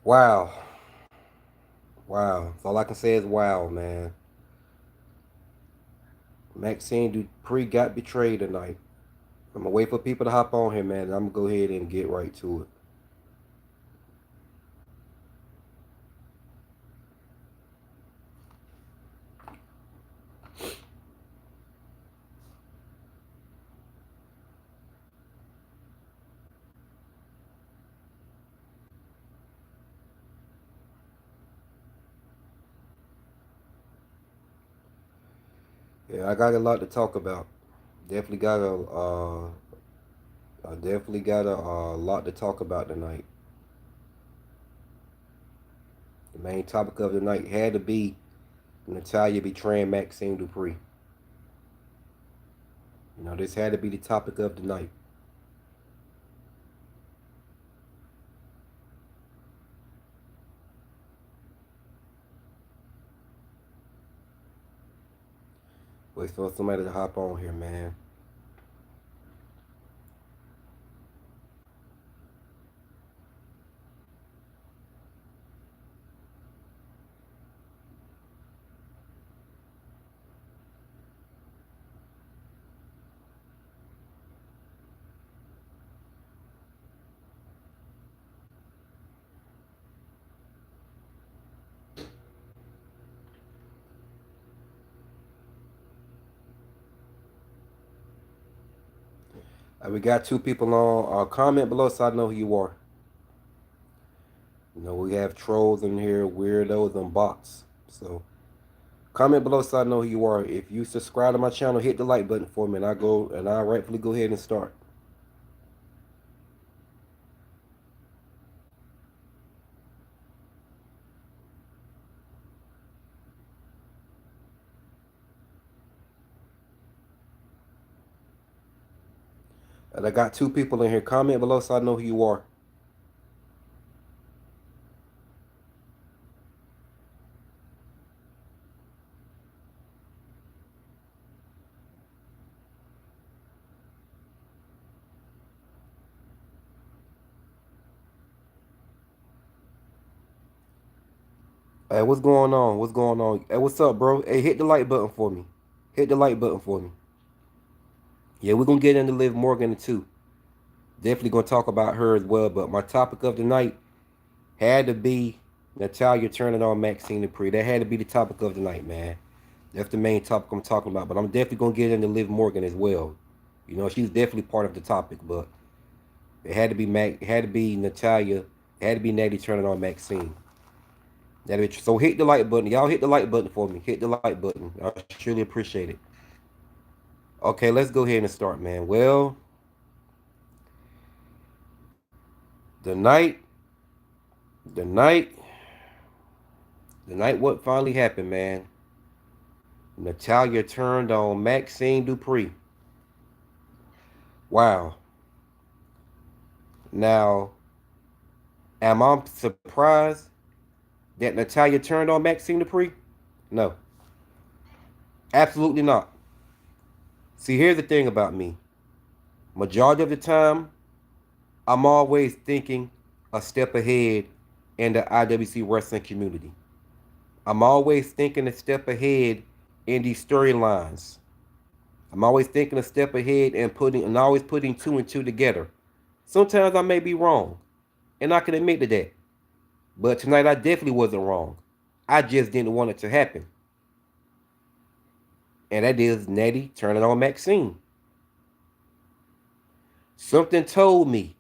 Wow. Wow. That's all I can say is wow, man. Maxxine Dupri got betrayed tonight. I'm gonna wait for people to hop on here, man. And I'm gonna go ahead and get right to it. Yeah, I got a lot to talk about. Definitely got I definitely got a lot to talk about tonight. The main topic of the night had to be Natalya betraying Maxxine Dupri. This had to be the topic of the night. Wait for somebody to hop on here, man. We got two people on. Comment below so I know who you are. We have trolls in here, weirdos, and bots. So comment below so I know who you are. If you subscribe to my channel, hit the like button for me, and I rightfully go ahead and start. And I got two people in here. Comment below so I know who you are. Hey, what's going on? What's going on? Hey, what's up, bro? Hey, hit the like button for me. Hit the like button for me. Yeah, we're gonna get into Liv Morgan too. Definitely gonna talk about her as well. But my topic of the night had to be Natalya turning on Maxxine Dupri. That had to be the topic of the night, man. That's the main topic I'm talking about. But I'm definitely gonna get into Liv Morgan as well. She's definitely part of the topic, but it had to be it had to be Natalya, it had to be Natty turning on Maxxine. So hit the like button. Y'all hit the like button for me. Hit the like button. I surely appreciate it. Okay, let's go ahead and start, man. Well, the night, the night, the night what finally happened, man. Natalya turned on Maxxine Dupri. Wow. Now, am I surprised that Natalya turned on Maxxine Dupri? No, absolutely not. See, here's the thing about me. Majority of the time, I'm always thinking a step ahead in the IWC wrestling community. I'm always thinking a step ahead in these storylines. I'm always thinking a step ahead and always putting two and two together. Sometimes I may be wrong, and I can admit to that. But tonight I definitely wasn't wrong. I just didn't want it to happen. And that is Nettie turning on Maxxine. Something told me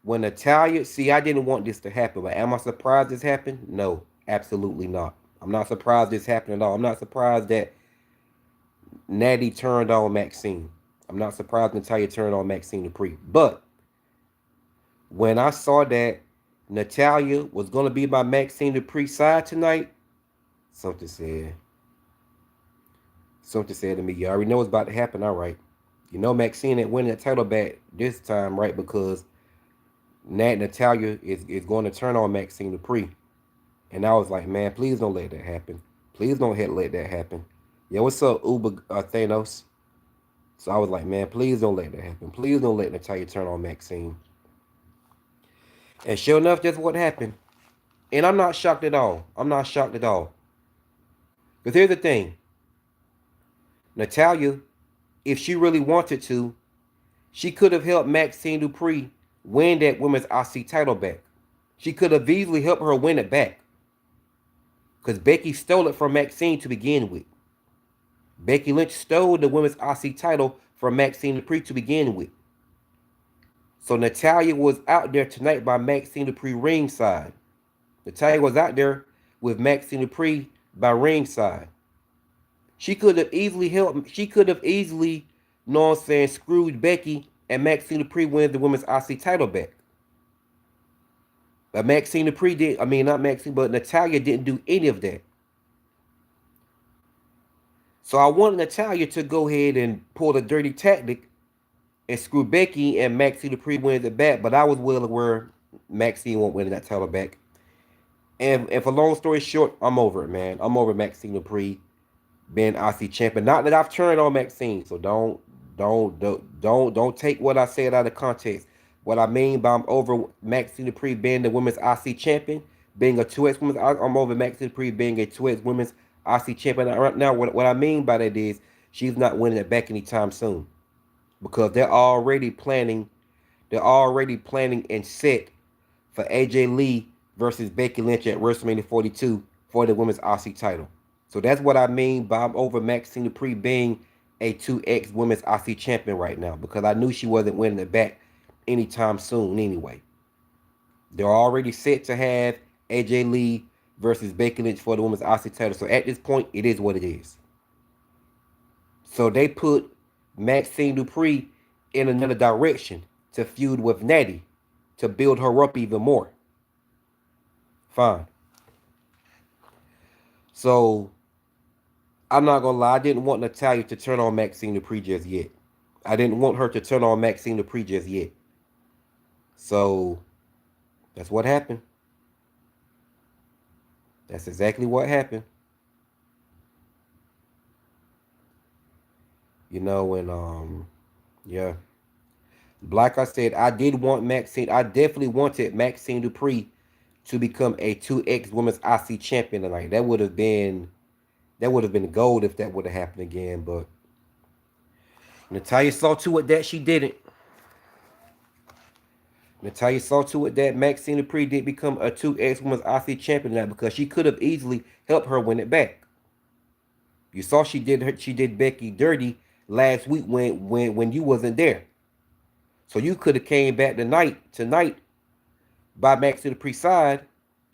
when Natalya, see, I didn't want this to happen, but am I surprised this happened? No, absolutely not. I'm not surprised this happened at all. I'm not surprised that Natty turned on Maxxine. I'm not surprised Natalya turned on Maxxine Dupri. But when I saw that Natalya was going to be by Maxxine Dupri side tonight, something said, something said to me, you already know what's about to happen, all right. Maxxine ain't winning that title back this time, right? Because Natalya is going to turn on Maxxine Dupri. And I was like, man, please don't let that happen. Please don't let that happen. Yeah, what's up, Uber Thanos? So I was like, man, please don't let that happen. Please don't let Natalya turn on Maxxine. And sure enough, that's what happened. And I'm not shocked at all. I'm not shocked at all. Because here's the thing. Natalya, if she really wanted to, she could have helped Maxxine Dupri win that women's IC title back. She could have easily helped her win it back. Because Becky stole it from Maxxine to begin with. Becky Lynch stole the women's IC title from Maxxine Dupri to begin with. So Natalya was out there tonight by Maxxine Dupri ringside. Natalya was out there with Maxxine Dupri by ringside. She could have easily helped. She could have easily, you know what I'm saying, screwed Becky and Maxxine Dupri wins the women's IC title back. But Maxxine Dupri did. I mean, not Maxxine, but Natalya didn't do any of that. So I wanted Natalya to go ahead and pull the dirty tactic and screw Becky and Maxxine Dupri wins it back. But I was well aware Maxxine won't win that title back. And for long story short, I'm over it, man. I'm over Maxxine Dupri being IC champion. Not that I've turned on Maxxine, so don't take what I said out of context. What I mean by I'm over Maxxine Dupri being the women's IC champion, being a 2X women's. I'm over Maxxine Dupri being a 2X women's IC champion. Right now, what I mean by that is she's not winning it back anytime soon, because they're already planning. They're already planning and set for AJ Lee versus Becky Lynch at WrestleMania 42 for the women's IC title. So that's what I mean by I'm over Maxxine Dupri being a 2X women's IC champion right now, because I knew she wasn't winning it back anytime soon anyway. They're already set to have AJ Lee versus Becky Lynch for the women's IC title. So at this point, it is what it is. So they put Maxxine Dupri in another direction to feud with Natty to build her up even more. Fine. So I'm not gonna lie, I didn't want Natalya to turn on Maxxine Dupri just yet. I didn't want her to turn on Maxxine Dupri just yet. So that's what happened. That's exactly what happened. You know, and yeah. Like I said, I did want Maxxine. I definitely wanted Maxxine Dupri to become a 2X women's IC champion tonight. That would have been gold if that would have happened again. But Natalya saw to it that she didn't. Natalya saw to it that Maxxine Dupri did become a 2X women's IC champion tonight, because she could have easily helped her win it back. You saw she did Becky dirty last week when you wasn't there. So you could have came back tonight by Maxxine Dupri's side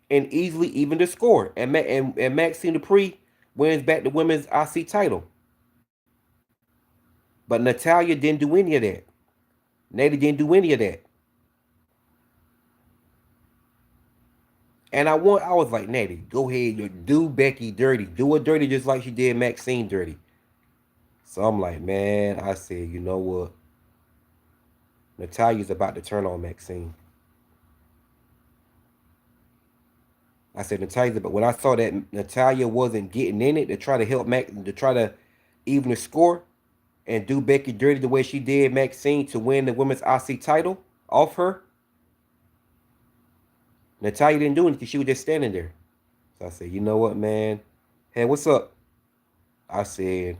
and easily even the score. And Maxxine Dupri wins back the women's IC title. But Natalya didn't do any of that. Natty didn't do any of that. And I was like, Natty, go ahead, do Becky dirty. Do her dirty just like she did Maxxine dirty. So I'm like, man, I said, you know what? Natalya's about to turn on Maxxine. I said Natalya, but when I saw that Natalya wasn't getting in it to try to help to try to even the score and do Becky dirty the way she did Maxxine to win the women's IC title off her, Natalya didn't do anything. She was just standing there. So I said, you know what, man? Hey, what's up? I said,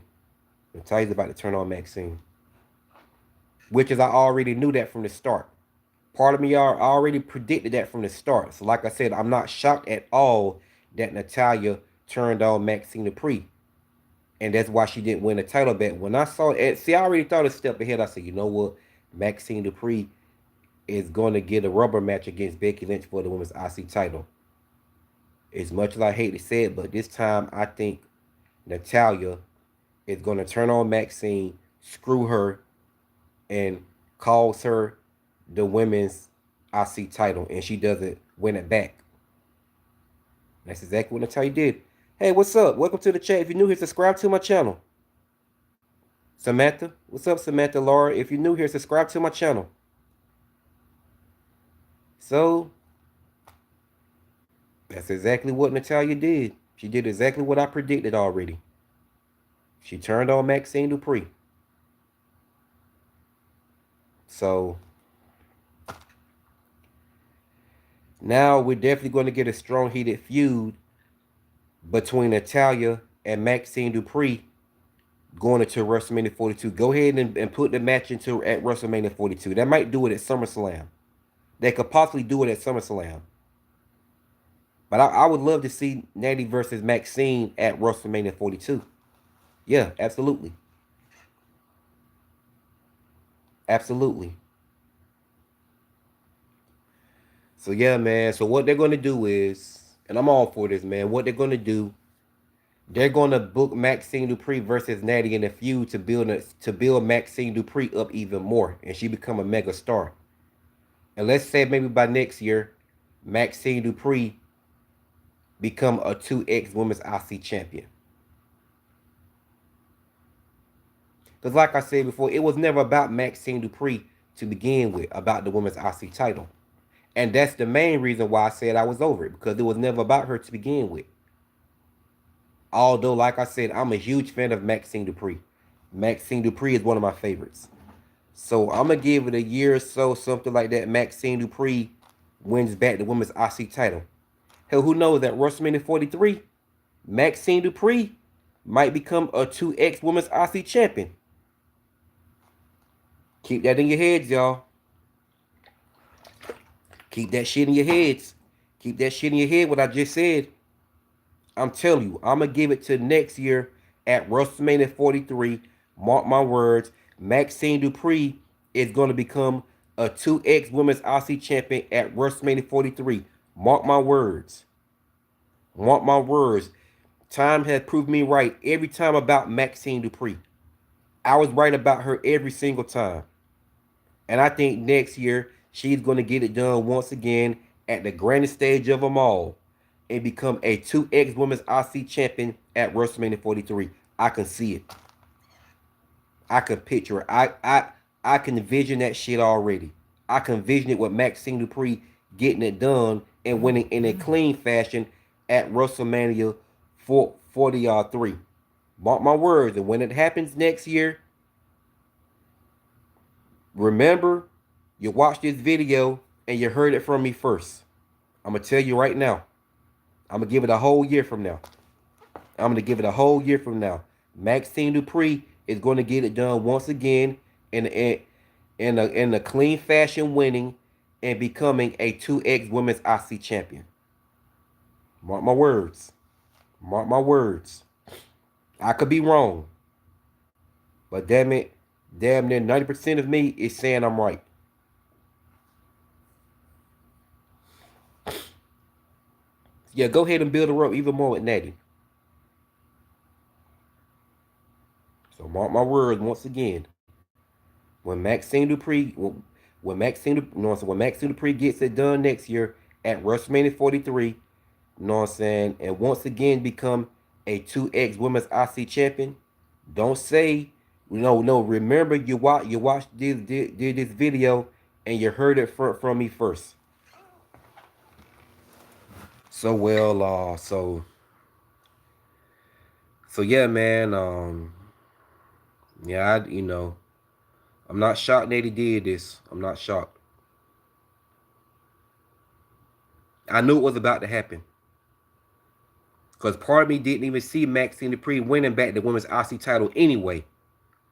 Natalya's about to turn on Maxxine. Which is, I already knew that from the start. Part of me already predicted that from the start. So like I said, I'm not shocked at all that Natalya turned on Maxxine Dupri. And that's why she didn't win the title back. When I saw it, see, I already thought a step ahead. I said, you know what? Maxxine Dupri is going to get a rubber match against Becky Lynch for the women's IC title. As much as I hate to say it, but this time I think Natalya is going to turn on Maxxine, screw her, and calls her the women's IC title, and she doesn't win it back. That's exactly what Natalya did. Hey, what's up? Welcome to the chat. If you're new here, subscribe to my channel. Samantha, what's up, Samantha Laura? If you're new here, subscribe to my channel. So that's exactly what Natalya did. She did exactly what I predicted already. She turned on Maxxine Dupri. So Now we're definitely going to get a strong heated feud between Natalya and Maxxine Dupri going into WrestleMania 42. Go ahead and put the match into at WrestleMania 42. They might do it at SummerSlam. They could possibly do it at SummerSlam. But I would love to see Natty versus Maxxine at WrestleMania 42. Yeah, absolutely. Absolutely. So yeah, man. So what they're gonna do is, and I'm all for this, man. What they're gonna do, they're gonna book Maxine Dupri versus Natty in a feud to build Maxine Dupri up even more, and she become a mega star. And let's say maybe by next year, Maxine Dupri become a 2X Women's IC champion. Because like I said before, it was never about Maxine Dupri to begin with, about the Women's IC title. And that's the main reason why I said I was over it, because it was never about her to begin with. Although, like I said, I'm a huge fan of Maxine Dupri. Maxine Dupri is one of my favorites. So I'm going to give it a year or so, something like that. Maxine Dupri wins back the Women's IC title. Hell, who knows, at WrestleMania 43, Maxine Dupri might become a 2X Women's IC champion. Keep that in your heads, y'all. Keep that shit in your heads. Keep that shit in your head, what I just said. I'm telling you, I'm going to give it to next year at WrestleMania 43. Mark my words. Maxine Dupri is going to become a 2X Women's IC champion at WrestleMania 43. Mark my words. Mark my words. Time has proved me right every time about Maxine Dupri. I was right about her every single time. And I think next year she's going to get it done once again at the grandest stage of them all and become a 2X Women's IC champion at WrestleMania 43. I can see it. I can picture it. I can envision that shit already. I can envision it with Maxine Dupri getting it done and winning in a clean fashion at WrestleMania 43. Mark my words, and when it happens next year, remember, you watched this video and you heard it from me first. I'm going to tell you right now. I'm going to give it a whole year from now. I'm going to give it a whole year from now. Maxine Dupri is going to get it done once again in a clean fashion, winning and becoming a 2X Women's IC champion. Mark my words. Mark my words. I could be wrong. But damn it, damn near 90% of me is saying I'm right. Yeah, go ahead and build her up even more with Natty. So mark my words once again. When Maxine Dupri, when Maxine Dupri gets it done next year at WrestleMania 43, you know what I'm saying, and once again become a 2X Women's IC champion, don't say, no. Remember, you watched this video and you heard it from me first. So well, so yeah, man. Yeah, I'm not shocked that he did this. I'm not shocked. I knew it was about to happen. Because part of me didn't even see Maxine Dupri winning back the women's IC title anyway.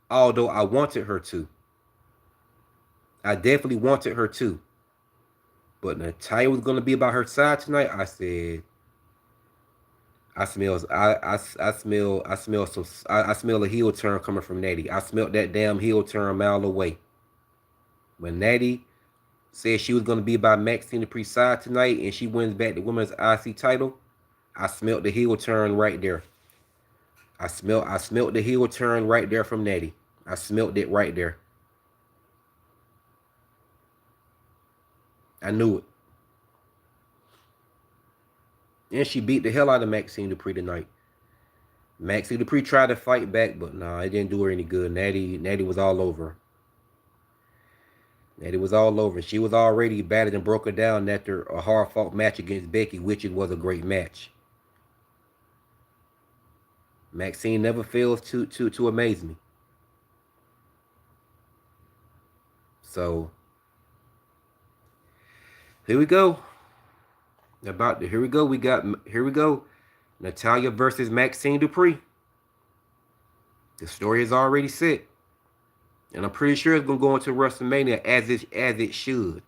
Although I wanted her to. I definitely wanted her to. But Natalya was gonna be about her side tonight. I said, I smell a heel turn coming from Natty. I smelled that damn heel turn a mile away. When Natty said she was gonna be by Maxine Dupri's side tonight and she wins back the women's IC title, I smelled the heel turn right there. I smelled the heel turn right there from Natty. I smelled it right there. I knew it. And she beat the hell out of Maxine Dupri tonight. Maxine Dupri tried to fight back, but nah, it didn't do her any good. Natty was all over. Natty was all over. She was already battered and broken down after a hard-fought match against Becky, which it was a great match. Maxine never fails to amaze me. So here we go. About the here we go. Here we go. Natalya versus Maxxine Dupri. The story is already set, and I'm pretty sure it's gonna go into WrestleMania as it should.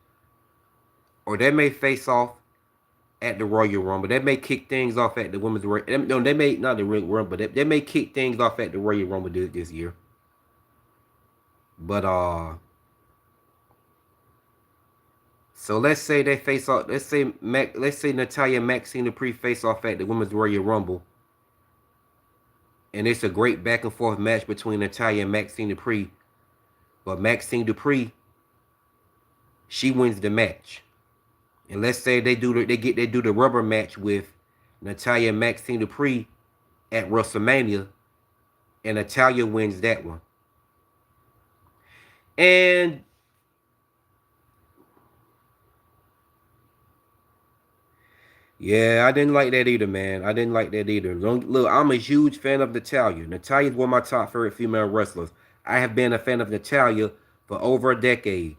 Or they may face off at the Royal Rumble. They may kick things off at the Women's Royal. No, they may not the Royal Rumble, but they may kick things off at the Royal Rumble this year. But so let's say they face off. Let's say Natalya and Maxxine Dupri face off at the Women's Royal Rumble, and it's a great back and forth match between Natalya and Maxxine Dupri. But Maxxine Dupri, she wins the match. And let's say they do the rubber match with Natalya and Maxxine Dupri at WrestleMania, and Natalya wins that one. And yeah, I didn't like that either, man. I didn't like that either. Look, I'm a huge fan of Natalya. Natalya is one of my top favorite female wrestlers. I have been a fan of Natalya for over a decade.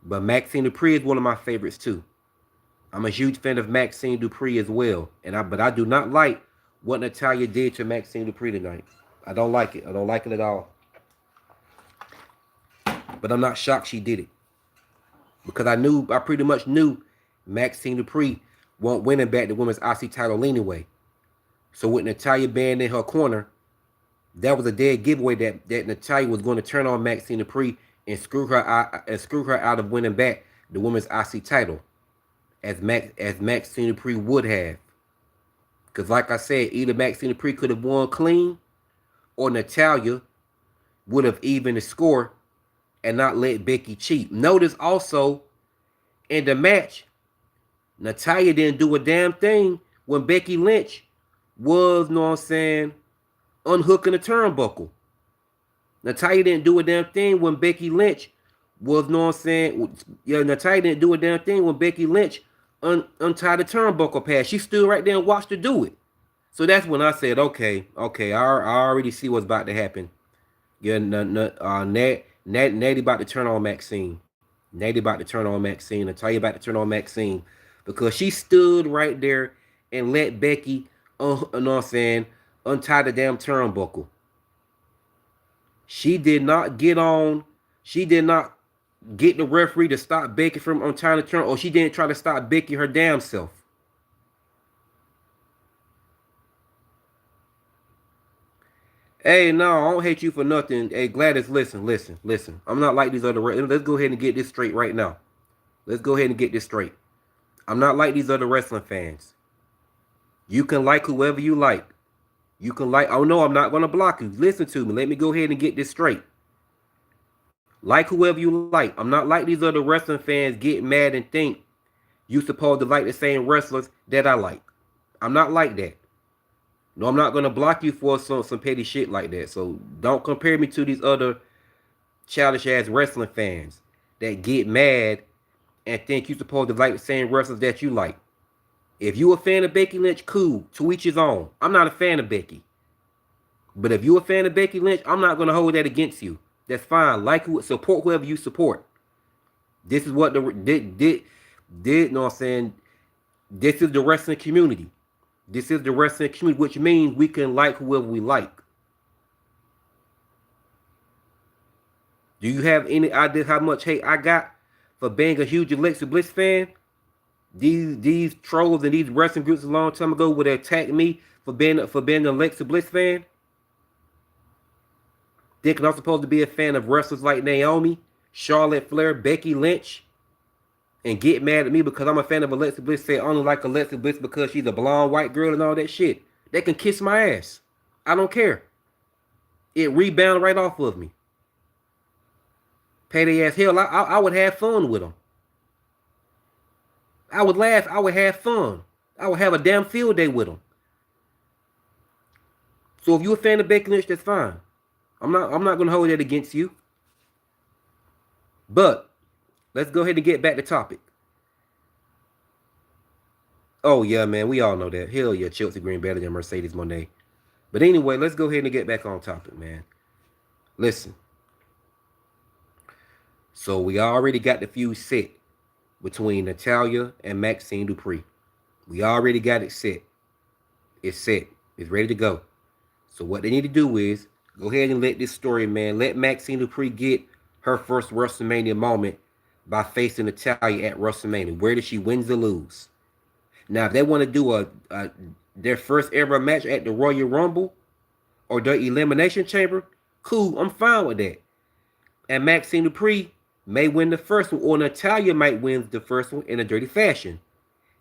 But Maxxine Dupri is one of my favorites too. I'm a huge fan of Maxxine Dupri as well. But I do not like what Natalya did to Maxxine Dupri tonight. I don't like it. I don't like it at all. But I'm not shocked she did it. Because I pretty much knew Maxxine Dupri won't winning back the women's IC title anyway. So with Natalya being in her corner, that was a dead giveaway that Natalya was going to turn on Maxxine Dupri and screw her out of winning back the women's IC title, as Maxxine Dupri would have. Because like I said, either Maxxine Dupri could have won clean, or Natalya would have evened the score and not let Becky cheat. Notice also in the match, Natalya didn't do a damn thing when Becky Lynch was, you know what I'm saying, unhooking the turnbuckle. Natalya didn't do a damn thing when Becky Lynch was, you know what I'm saying, yeah, Natalya didn't do a damn thing when Becky Lynch untied the turnbuckle pad. She stood right there and watched her do it. So that's when I said, okay, I already see what's about to happen. Yeah, Natty about to turn on Maxxine. Natty about to turn on Maxxine. Natalya about to turn on Maxxine. Because she stood right there and let Becky, you know what I'm saying, untie the damn turnbuckle. She did not get the referee to stop Becky from untying the turn, or she didn't try to stop Becky her damn self. Hey, no, I don't hate you for nothing. Hey, Gladys, listen. I'm not like these other. Let's go ahead and get this straight right now. Let's go ahead and get this straight. I'm not like these other wrestling fans. You can like whoever you like. You can like. Oh no, I'm not gonna block you. Listen to me. Let me go ahead and get this straight. Like whoever you like. I'm not like these other wrestling fans get mad and think you supposed to like the same wrestlers that I like. I'm not like that. No, I'm not gonna block you for some petty shit like that. So don't compare me to these other childish ass wrestling fans that get mad and think you supposed to like the same wrestlers that you like. If you a fan of Becky Lynch, cool. To each his own. I'm not a fan of Becky. But if you a fan of Becky Lynch, I'm not gonna hold that against you. That's fine. Support whoever you support. This is what did know what I'm saying? This is the wrestling community. This is the wrestling community, which means we can like whoever we like. Do you have any idea how much hate I got for being a huge Alexa Bliss fan? These trolls and these wrestling groups a long time ago would attack me for being an Alexa Bliss fan. Thinking I'm supposed to be a fan of wrestlers like Naomi, Charlotte Flair, Becky Lynch, and get mad at me because I'm a fan of Alexa Bliss. Say I only like Alexa Bliss because she's a blonde white girl and all that shit. They can kiss my ass. I don't care. It rebound right off of me. Pay their ass. Hell, I would have fun with them. I would laugh. I would have fun. I would have a damn field day with them. So if you're a fan of Becky Lynch, that's fine. I'm not gonna hold that against you. But let's go ahead and get back to topic. Oh yeah, man, we all know that. Hell yeah, Chelsea Green better than Mercedes Moné. But anyway, let's go ahead and get back on topic, man. Listen. So we already got the feud set. between Natalya and Maxxine Dupri. We already got it set. It's set. It's ready to go. So what they need to do is go ahead and let this story, man, let Maxxine Dupri get her first WrestleMania moment by facing Natalya at WrestleMania. Where does she win or lose? Now, if they want to do a their first ever match at the Royal Rumble or the Elimination Chamber, cool, I'm fine with that. And Maxxine Dupri may win the first one, or Natalya might win the first one in a dirty fashion.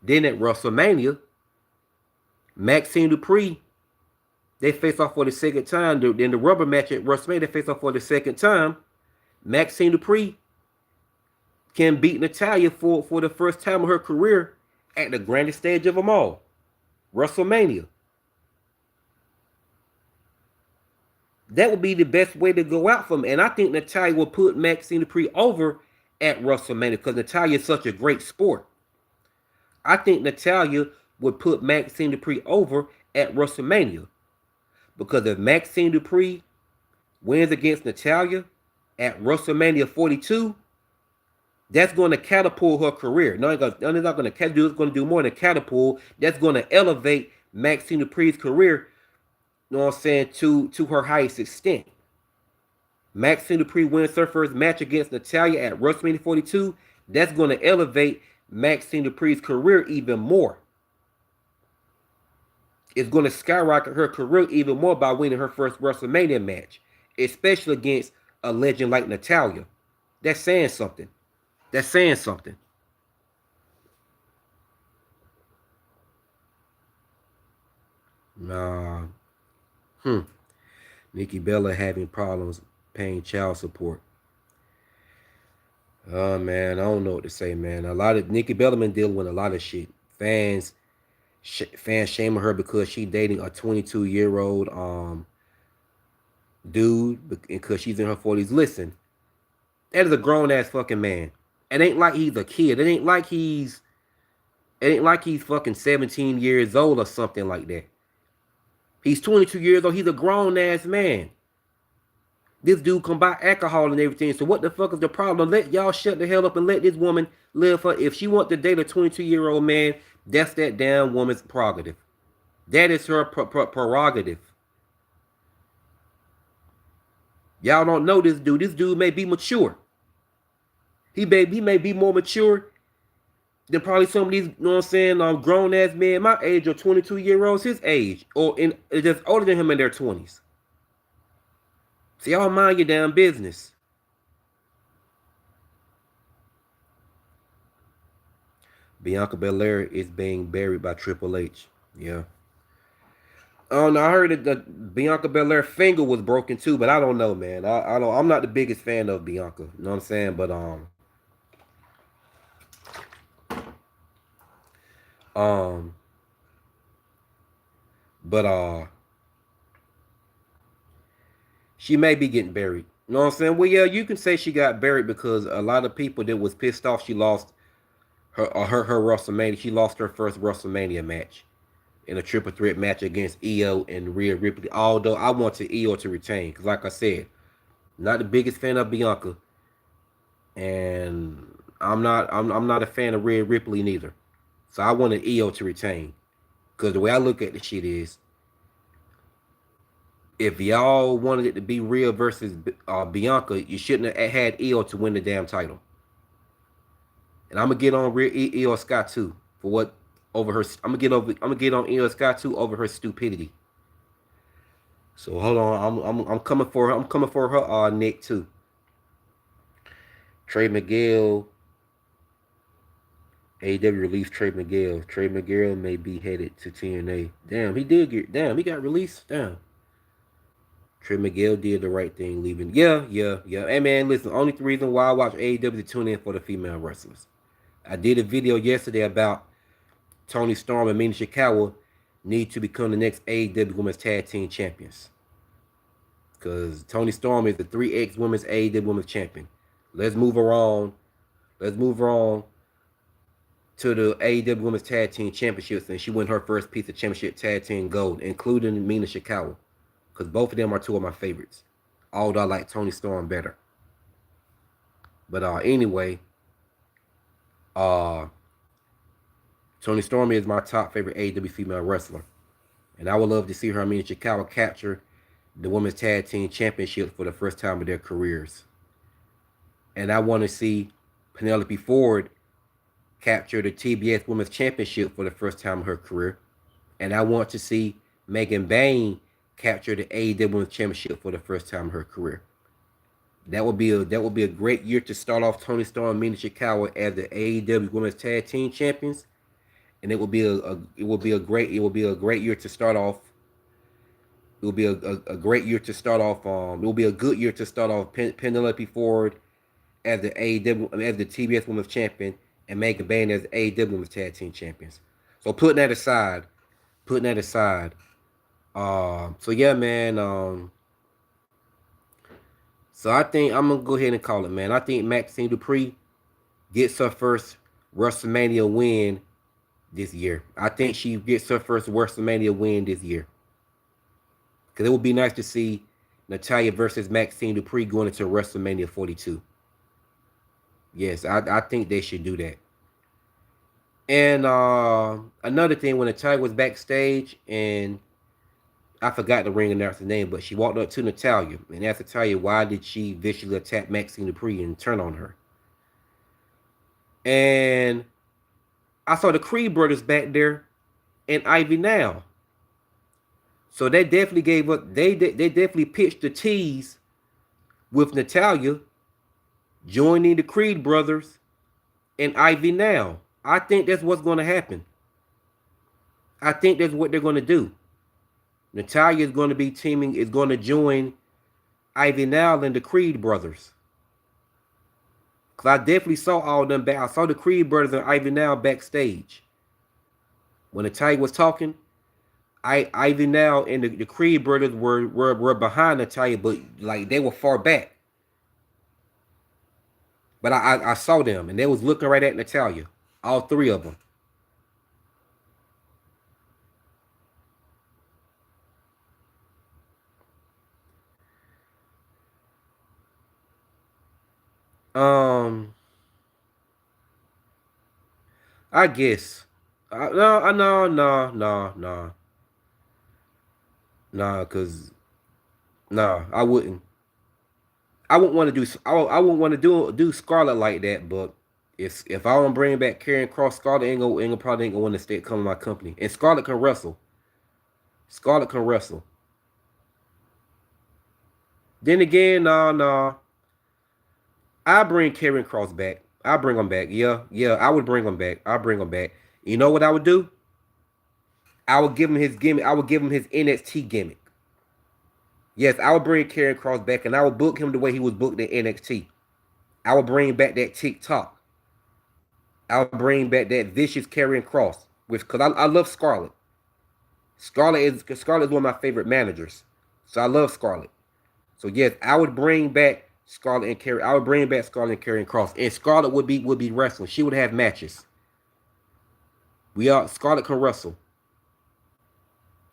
Then at WrestleMania, Maxxine Dupri, they face off for the second time. In the rubber match at WrestleMania, they face off for the second time. Maxxine Dupri can beat Natalya for the first time of her career at the grandest stage of them all, WrestleMania. That would be the best way to go out for me. And I think Natalya will put Maxxine Dupri over at WrestleMania because Natalya is such a great sport. I think Natalya would put Maxxine Dupri over at WrestleMania. Because if Maxxine Dupri wins against Natalya at WrestleMania 42, that's going to catapult her career. No, it's not going to catapult. It's going to do more than catapult. That's going to elevate Maxxine Dupri's career, you know what I'm saying, to her highest extent. Maxxine Dupri wins her first match against Natalya at WrestleMania 42. That's going to elevate Maxxine Dupri's career even more. It's going to skyrocket her career even more by winning her first WrestleMania match, especially against a legend like Natalya. That's saying something. That's saying something. Nah. Nikki Bella having problems paying child support. Oh man, I don't know what to say, man. A lot of Nikki Bella been dealing with a lot of shit. Fans shaming her because she dating a 22-year-old dude because she's in her 40s. Listen, that is a grown ass fucking man. It ain't like he's a kid. It ain't like he's fucking 17 years old or something like that. He's 22 years old. He's a grown ass man. This dude can buy alcohol and everything. So what the fuck is the problem? Let y'all shut the hell up and let this woman live her. If she wants to date a 22-year-old man, that's that damn woman's prerogative. That is her prerogative. Y'all don't know this dude. This dude may be mature. He may be more mature than probably some of these, you know what I'm saying, grown ass men my age or 22-year-olds his age, or just older than him in their 20s. So y'all mind your damn business. Bianca Belair is being buried by Triple H. Yeah. Oh no, I heard that the Bianca Belair finger was broken too, but I don't know, man. I don't. I'm not the biggest fan of Bianca. You know what I'm saying? Um, but she may be getting buried. You know what I'm saying? Well, yeah, you can say she got buried because a lot of people that was pissed off she lost her WrestleMania. She lost her first WrestleMania match in a triple threat match against Io and Rhea Ripley. Although I wanted Io to retain, because like I said, not the biggest fan of Bianca, and I'm not a fan of Rhea Ripley neither. So I wanted Io to retain, because the way I look at the shit is, if y'all wanted it to be Rhea versus Bianca, you shouldn't have had Io to win the damn title. And I'm gonna get on Io Scott too for what over her. I'm gonna get on Io Scott too over her stupidity. So hold on, I'm coming for her. I'm coming for her Nick too. Trey Miguel. AEW released Trey Miguel. Trey Miguel may be headed to TNA. Damn, he did get. Damn, he got released. Damn. Trey Miguel did the right thing leaving. Yeah. Hey man, listen. Only reason why I watch AEW is to tune in for the female wrestlers. I did a video yesterday about Toni Storm and Mina Shikawa need to become the next AEW Women's Tag Team Champions. Because Toni Storm is the 3X Women's AEW Women's Champion. Let's move her on. Let's move her on to the AEW Women's Tag Team Championships, and she won her first piece of championship tag team gold, including Mina Shikawa. Because both of them are two of my favorites. Although I like Toni Storm better. But anyway, Uh, Toni Storm is my top favorite AEW female wrestler, and I would love to see her, Mina Shikawa, capture the women's tag team championship for the first time in their careers. And I want to see Penelope Ford capture the TBS Women's Championship for the first time in her career. And I want to see Megan Bain capture the AEW Women's Championship for the first time in her career. That would be a great year to start off Toni Storm and Mina Shikawa as the AEW Women's Tag Team Champions, and it will be a great year to start off. It will be a great year to start off. It will be a good year to start off Penelope Ford as the AEW as the TBS Women's Champion and Megan Bain as the AEW Women's Tag Team Champions. So putting that aside. So yeah, man. So I think I'm gonna go ahead and call it, man. I think Maxxine Dupri gets her first WrestleMania win this year. I think she gets her first WrestleMania win this year. Because it would be nice to see Natalya versus Maxxine Dupri going into WrestleMania 42. Yes, I think they should do that. And another thing, when Natalya was backstage, and I forgot the ring announcer's name, but she walked up to Natalya and asked Natalya why did she viciously attack Maxine Dupri and turn on her. And I saw the Creed brothers back there and Ivy now. So they definitely gave up. They definitely pitched the tease with Natalya joining the Creed brothers and Ivy now. I think that's what's going to happen. I think that's what they're going to do. Natalya is going to be teaming, is going to join Ivy now and the Creed brothers. Because I definitely saw all of them back. I saw the Creed brothers and Ivy now backstage. When Natalya was talking, Ivy now and the Creed brothers were behind Natalya, but like they were far back. But I saw them and they was looking right at Natalya. All three of them. Um, I guess. No, cause no, I wouldn't. I wouldn't want to do. I wouldn't want to do Scarlet like that. But if I want to bring back Karrion Cross, Scarlet probably ain't gonna want to stay come to my company. And Scarlet can wrestle. Scarlet can wrestle. Then again, no. I bring Karrion Cross back. I bring him back. Yeah. I would bring him back. I bring him back. You know what I would do? I would give him his gimmick. I would give him his NXT gimmick. Yes, I would bring Karrion Cross back, and I would book him the way he was booked in NXT. I would bring back that TikTok. I would bring back that vicious Karrion Cross, which because I love Scarlett. Scarlett is one of my favorite managers, so I love Scarlett. So yes, I would bring back Scarlett and Carrie. I would bring back Scarlett and Karrion Cross, and Scarlett would be wrestling. She would have matches. Scarlett can wrestle.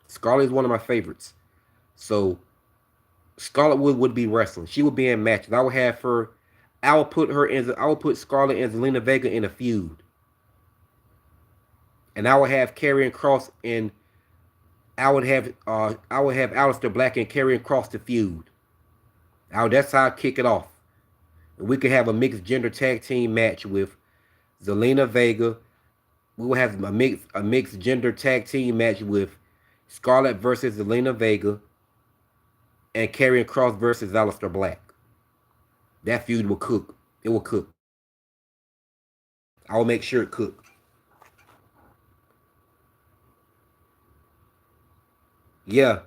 Scarlett is one of my favorites. So Scarlett would be wrestling. She would be in matches. I would have her. I would put Scarlett and Zelina Vega in a feud, and I would have Karrion Cross and I would have Aleister Black and Karrion Cross to feud. That's how I kick it off. And we could have a mixed gender tag team match with Zelina Vega. We will have a mixed gender tag team match with Scarlett versus Zelina Vega and Karrion Cross versus Aleister Black. That feud will cook. It will cook. I will make sure it cook. Yeah,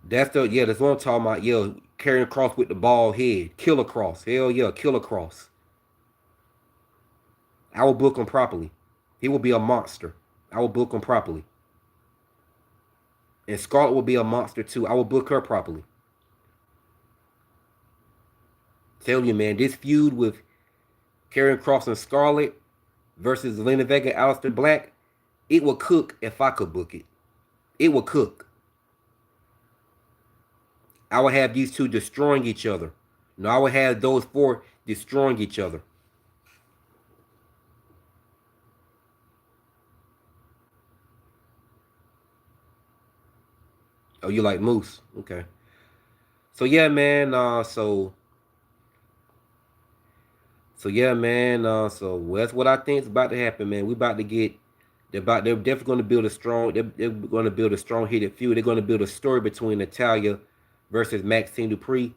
that's what I'm talking about. Yeah, Karrion Cross with the bald head, Killer Cross. Hell yeah, Killer Cross. I will book him properly. He will be a monster. I will book him properly. And Scarlett will be a monster too. I will book her properly. Tell you, man, this feud with Karrion Cross and Scarlett versus Zelina Vega and Aleister Black, it will cook if I could book it. It will cook. I would have these two destroying each other. No, I would have those four destroying each other. Oh, you like Moose? Okay. So yeah, man. So yeah, man. So that's what I think is about to happen, man. We about to get. They're definitely going to build a strong. They're going to build a strong heated feud. They're going to build a story between Natalya versus Maxxine Dupri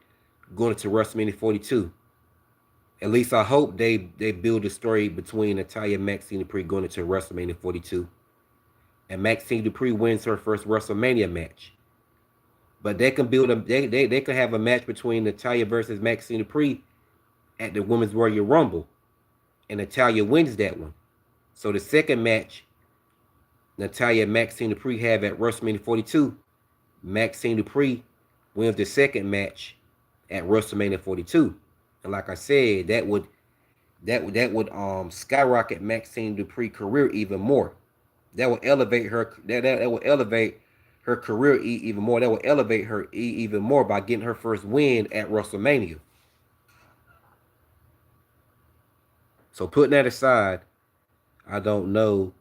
going to WrestleMania 42. At least I hope they build a story between Natalya and Maxxine Dupri going into WrestleMania 42, and Maxxine Dupri wins her first WrestleMania match. But they can build a they can have a match between Natalya versus Maxxine Dupri at the Women's Royal Rumble, and Natalya wins that one. So the second match Natalya and Maxxine Dupri have at WrestleMania 42, Maxxine Dupri wins the second match at WrestleMania 42. And like I said, that would skyrocket Maxxine Dupri's career even more. That would elevate her. That would elevate her career even more. That would elevate her even more by getting her first win at WrestleMania. So putting that aside, I don't know,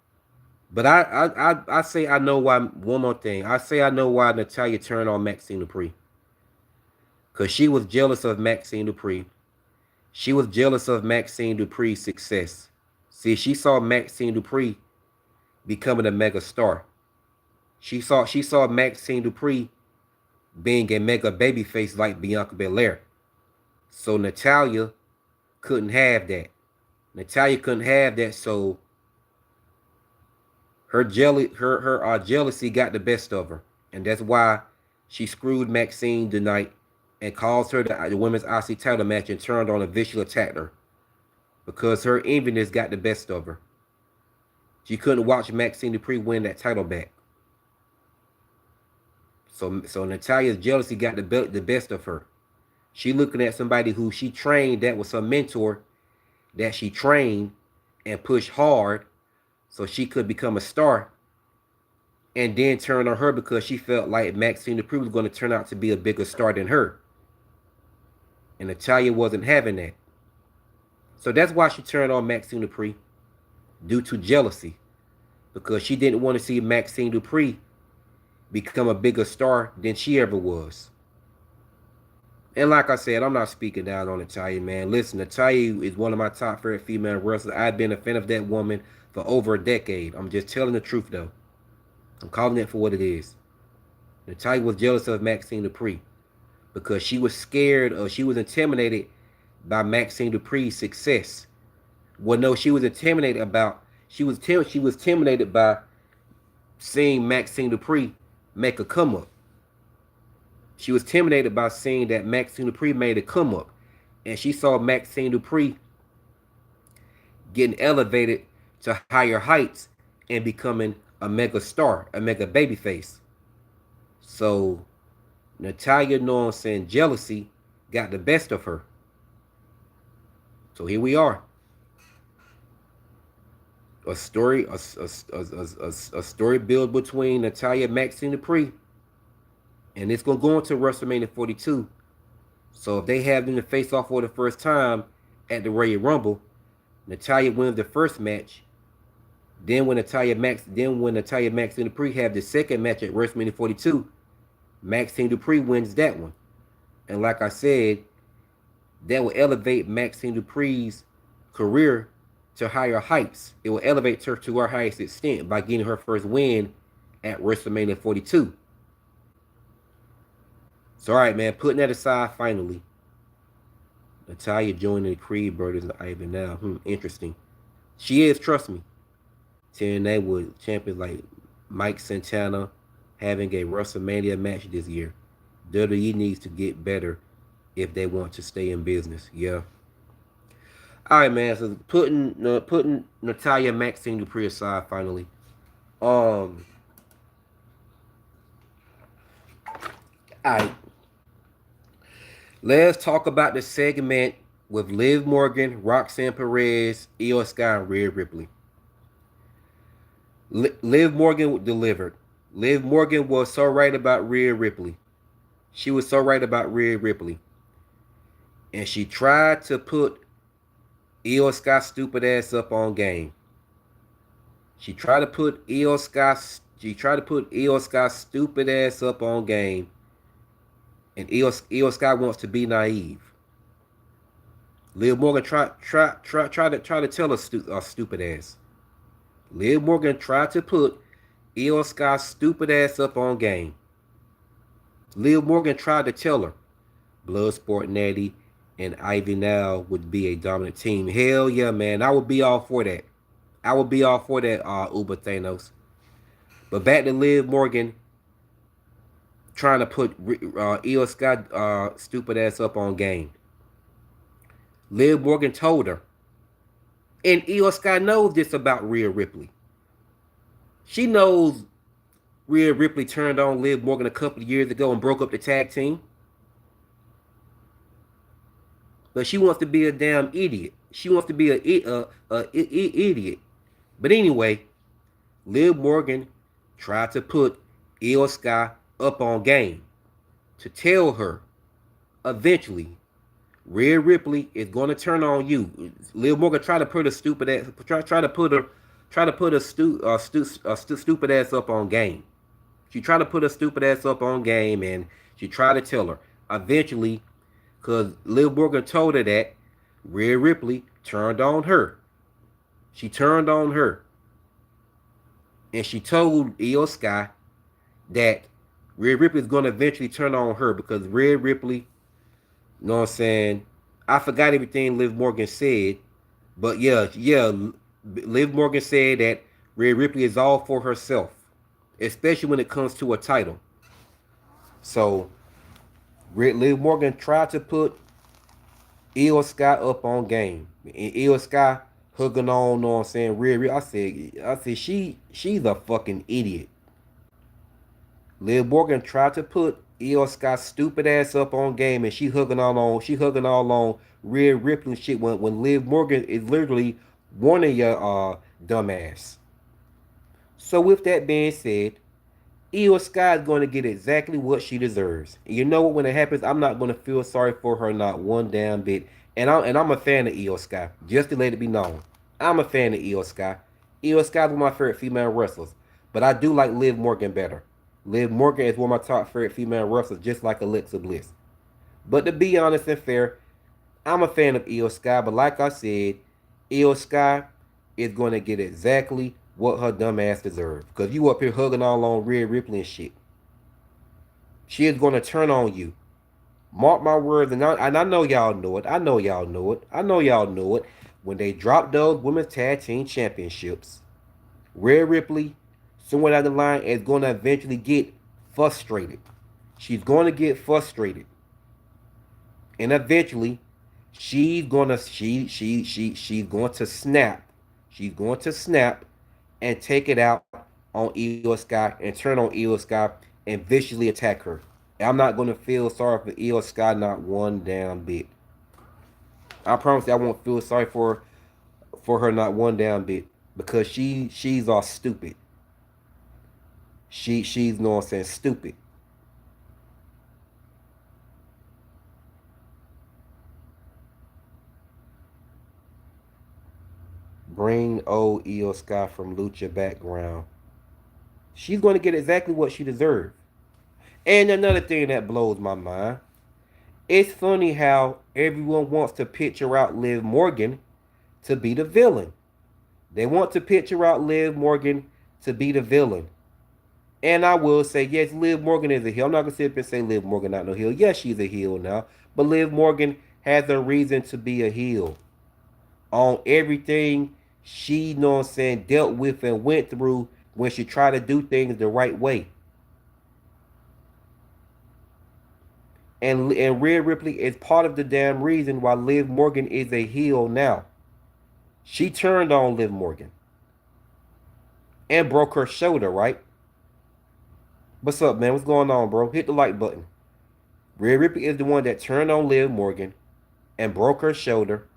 but I say I know why. One more thing, I say I know why Natalya turned on Maxxine Dupri, because she was jealous of Maxxine Dupri. She was jealous of Maxxine Dupri's success. See, she saw Maxxine Dupri becoming a mega star. She saw Maxxine Dupri being a mega babyface like Bianca Belair. So Natalya couldn't have that. Natalya couldn't have that. So her jealousy got the best of her, and that's why she screwed Maxxine tonight and caused her the women's IC title match and turned on a vicious attacked her because her enviness got the best of her. She couldn't watch Maxxine Dupri win that title back. So Natalya's jealousy got the best of her. She looking at somebody who she trained, that was her mentor, that she trained and pushed hard so she could become a star, and then turn on her because she felt like Maxxine Dupri was going to turn out to be a bigger star than her. And Natalya wasn't having that. So that's why she turned on Maxxine Dupri, due to jealousy, because she didn't want to see Maxxine Dupri become a bigger star than she ever was. And like I said, I'm not speaking down on Natalya, man. Listen, Natalya is one of my top favorite female wrestlers. I've been a fan of that woman for over a decade. I'm just telling the truth, though. I'm calling it for what it is. Natalya was jealous of Maxxine Dupri because she was scared, or she was intimidated by Maxxine Dupri's success. Well, no, she was intimidated about. She was intimidated by seeing Maxxine Dupri make a come up. She was intimidated by seeing that Maxxine Dupri made a come up, and she saw Maxxine Dupri getting elevated to higher heights and becoming a mega star, a mega babyface. So Natalya, know what I'm saying, jealousy got the best of her. So here we are. A story, a story built between Natalya and Maxxine Dupri, and it's gonna go into WrestleMania 42. So if they have them to face off for the first time at the Royal Rumble, Natalya wins the first match. Then when Natalya Maxxine Dupri have the second match at WrestleMania 42, Maxxine Dupri wins that one. And like I said, that will elevate Maxxine Dupri's career to higher heights. It will elevate her to her highest extent by getting her first win at WrestleMania 42. So, all right, man, putting that aside, finally, Natalya joining the Creed Brothers and Ivan now. Interesting. She is, trust me. TNA with champions like Mike Santana having a WrestleMania match this year. WWE needs to get better if they want to stay in business. Yeah. All right, man. So putting Natalya Maxxine Dupri aside, finally. All right. Let's talk about the segment with Liv Morgan, Roxanne Perez, Io Sky, and Rhea Ripley. Liv Morgan delivered. Liv Morgan was so right about Rhea Ripley. She was so right about Rhea Ripley. And she tried to put Io Sky's stupid ass up on game. She tried to put Io Sky's She tried to put Io Sky's stupid ass up on game, and Io Sky wants to be naive. Liv Morgan try to tell us stupid ass. Liv Morgan tried to put Io Sky's stupid ass up on game. Liv Morgan tried to tell her Bloodsport Natty and Ivy now would be a dominant team. Hell yeah, man. I would be all for that. I would be all for that, Uber Thanos. But back to Liv Morgan trying to put Io Sky stupid ass up on game. Liv Morgan told her, and Io Sky knows this about Rhea Ripley. She knows Rhea Ripley turned on Liv Morgan a couple of years ago and broke up the tag team. But she wants to be a damn idiot. She wants to be a idiot. But anyway, Liv Morgan tried to put Io Sky up on game to tell her eventually Rhea Ripley is going to turn on you. Liv Morgan tried to put a stupid ass, try to put a stupid ass up on game. She tried to put a stupid ass up on game, and she tried to tell her eventually, because Liv Morgan told her that Rhea Ripley turned on her. She turned on her. And she told Io Sky that Rhea Ripley is going to eventually turn on her because Rhea Ripley, you know what I'm saying? I forgot everything Liv Morgan said. But yeah, Liv Morgan said that Rhea Ripley is all for herself, especially when it comes to a title. So Liv Morgan tried to put Io Sky up on game. And Io Sky hugging on, know what I'm saying? Rhea, I said she's a fucking idiot. Liv Morgan tried to put Io Sky's stupid ass up on game, and she hugging all on Rhea Ripley shit when Liv Morgan is literally warning your dumbass. So with that being said, Io Sky is going to get exactly what she deserves. And you know what? When it happens, I'm not going to feel sorry for her not one damn bit. And I'm a fan of Io Sky. Just to let it be known, I'm a fan of Io Sky. Io Sky is one of my favorite female wrestlers, but I do like Liv Morgan better. Liv Morgan is one of my top favorite female wrestlers, just like Alexa Bliss. But to be honest and fair, I'm a fan of Io Sky. But like I said, Io Sky is going to get exactly what her dumb ass deserves. Because you up here hugging all on Rhea Ripley and shit. She is going to turn on you. Mark my words, and I know y'all know it. I know y'all know it. I know y'all know it. When they drop those women's tag team championships, Rhea Ripley, somewhere down the line, is going to eventually get frustrated. She's going to get frustrated. And eventually, she's going to snap. She's going to snap and take it out on Io Sky and turn on Io Sky and viciously attack her. I'm not going to feel sorry for Io Sky not one damn bit. I promise you I won't feel sorry for her not one damn bit because she's all stupid. She's no saying stupid. Bring old Io Sky from Lucha background. She's going to get exactly what she deserves. And another thing that blows my mind, it's funny how everyone wants to picture out Liv Morgan to be the villain. They want to picture out Liv Morgan to be the villain. And I will say, yes, Liv Morgan is a heel. I'm not going to sit up and say Liv Morgan not no heel. Yes, she's a heel now. But Liv Morgan has a reason to be a heel. On everything she, you know what I'm saying, dealt with and went through when she tried to do things the right way. And Rhea Ripley is part of the damn reason why Liv Morgan is a heel now. She turned on Liv Morgan and broke her shoulder, right? What's up, man? What's going on, bro? Hit the like button. Rhea Ripley is the one that turned on Liv Morgan and broke her shoulder.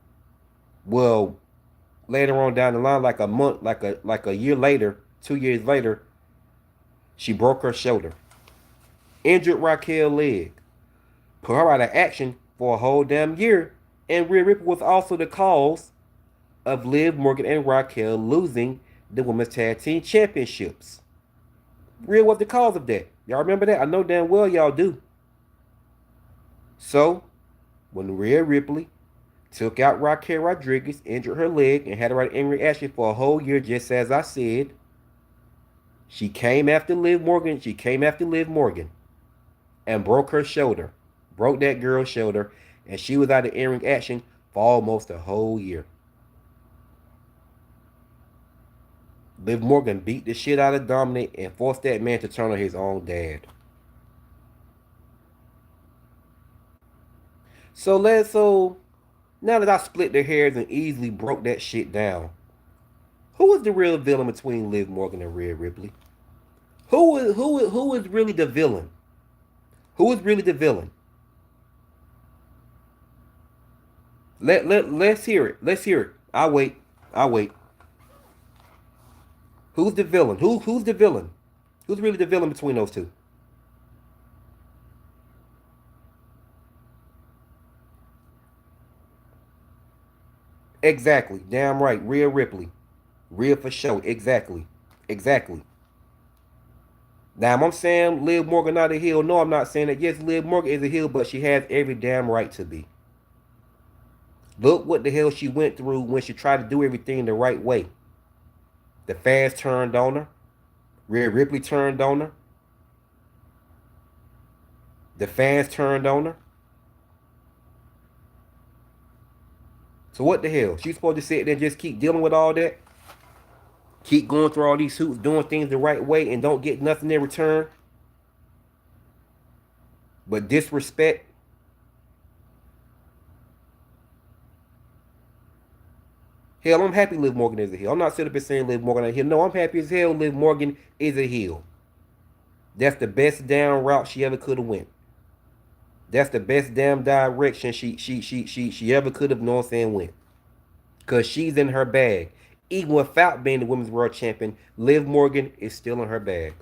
Well, later on down the line, like a month, like a year later, 2 years later, she broke her shoulder. Injured Raquel's leg. Put her out of action for a whole damn year. And Rhea Ripley was also the cause of Liv Morgan and Raquel losing the Women's Tag Team Championships. Rhea was the cause of that. Y'all remember that? I know damn well y'all do. So, when Rhea Ripley took out Raquel Rodriguez, injured her leg, and had her in reaction for a whole year, just as I said, she came after Liv Morgan. She came after Liv Morgan and broke her shoulder. Broke that girl's shoulder. And she was out of in-ring action for almost a whole year. Liv Morgan beat the shit out of Dominic and forced that man to turn on his own dad. So now that I split their hairs and easily broke that shit down, who is the real villain between Liv Morgan and Rhea Ripley? Who is really the villain? Who is really the villain? Let's hear it. Let's hear it. I'll wait. I'll wait. Who's the villain? Who's the villain? Who's really the villain between those two? Exactly. Damn right. Rhea Ripley. Rhea for sure. Exactly. Exactly. Now, am I saying Liv Morgan not a heel? No, I'm not saying that. Yes, Liv Morgan is a heel, but she has every damn right to be. Look what the hell she went through when she tried to do everything the right way. The fans turned on her. Rhea Ripley turned on her. The fans turned on her. So what the hell? She's supposed to sit there and just keep dealing with all that? Keep going through all these hoops, doing things the right way, and don't get nothing in return but disrespect? Hell, I'm happy Liv Morgan is a heel. I'm not sitting up and saying Liv Morgan is a heel. No, I'm happy as hell Liv Morgan is a heel. That's the best damn route she ever could have went. That's the best damn direction she ever could have, you know what I'm saying, went. Because she's in her bag. Even without being the women's world champion, Liv Morgan is still in her bag.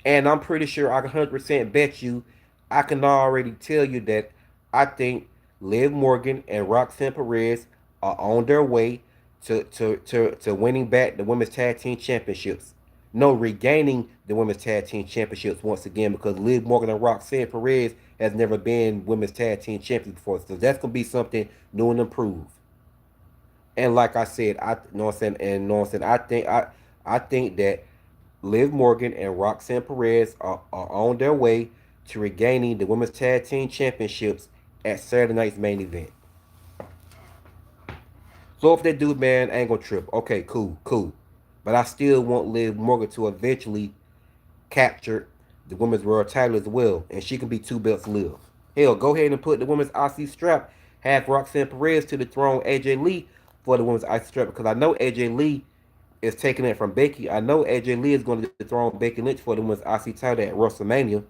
And I'm pretty sure I can 100% bet you, I can already tell you that I think Liv Morgan and Roxanne Perez are on their way to winning back the women's tag team championships. No, regaining the women's tag team championships once again, because Liv Morgan and Roxanne Perez has never been women's tag team champions before. So that's gonna be something new and improved. And like I said, I you know what I'm saying, and you know what I'm saying, I think that Liv Morgan and Roxanne Perez are on their way to regaining the women's tag team championships at Saturday night's main event. So if they do, man, I ain't gonna trip. Okay, cool. But I still want Liv Morgan to eventually capture the women's world title as well, and she can be two belts Liv. Hell, go ahead and put the women's IC strap, have Roxanne Perez to the throne, AJ Lee for the women's IC strap, because I know AJ Lee is taking it from Becky. I know AJ Lee is going to dethrone Becky Lynch for the women's IC title at WrestleMania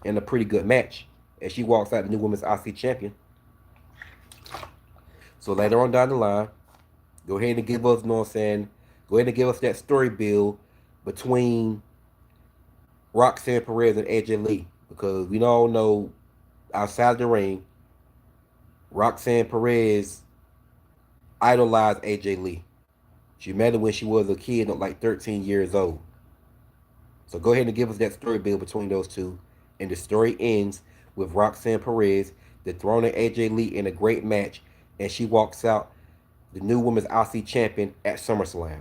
in a pretty good match as she walks out the new women's IC champion. So later on down the line, go ahead and give us, you know what I'm saying, go ahead and give us that story build between Roxanne Perez and AJ Lee, because we all know outside the ring, Roxanne Perez idolized AJ Lee. She met him when she was a kid, like 13 years old. So go ahead and give us that story build between those two. And the story ends with Roxanne Perez dethroning AJ Lee in a great match, and she walks out the new women's IC champion at SummerSlam.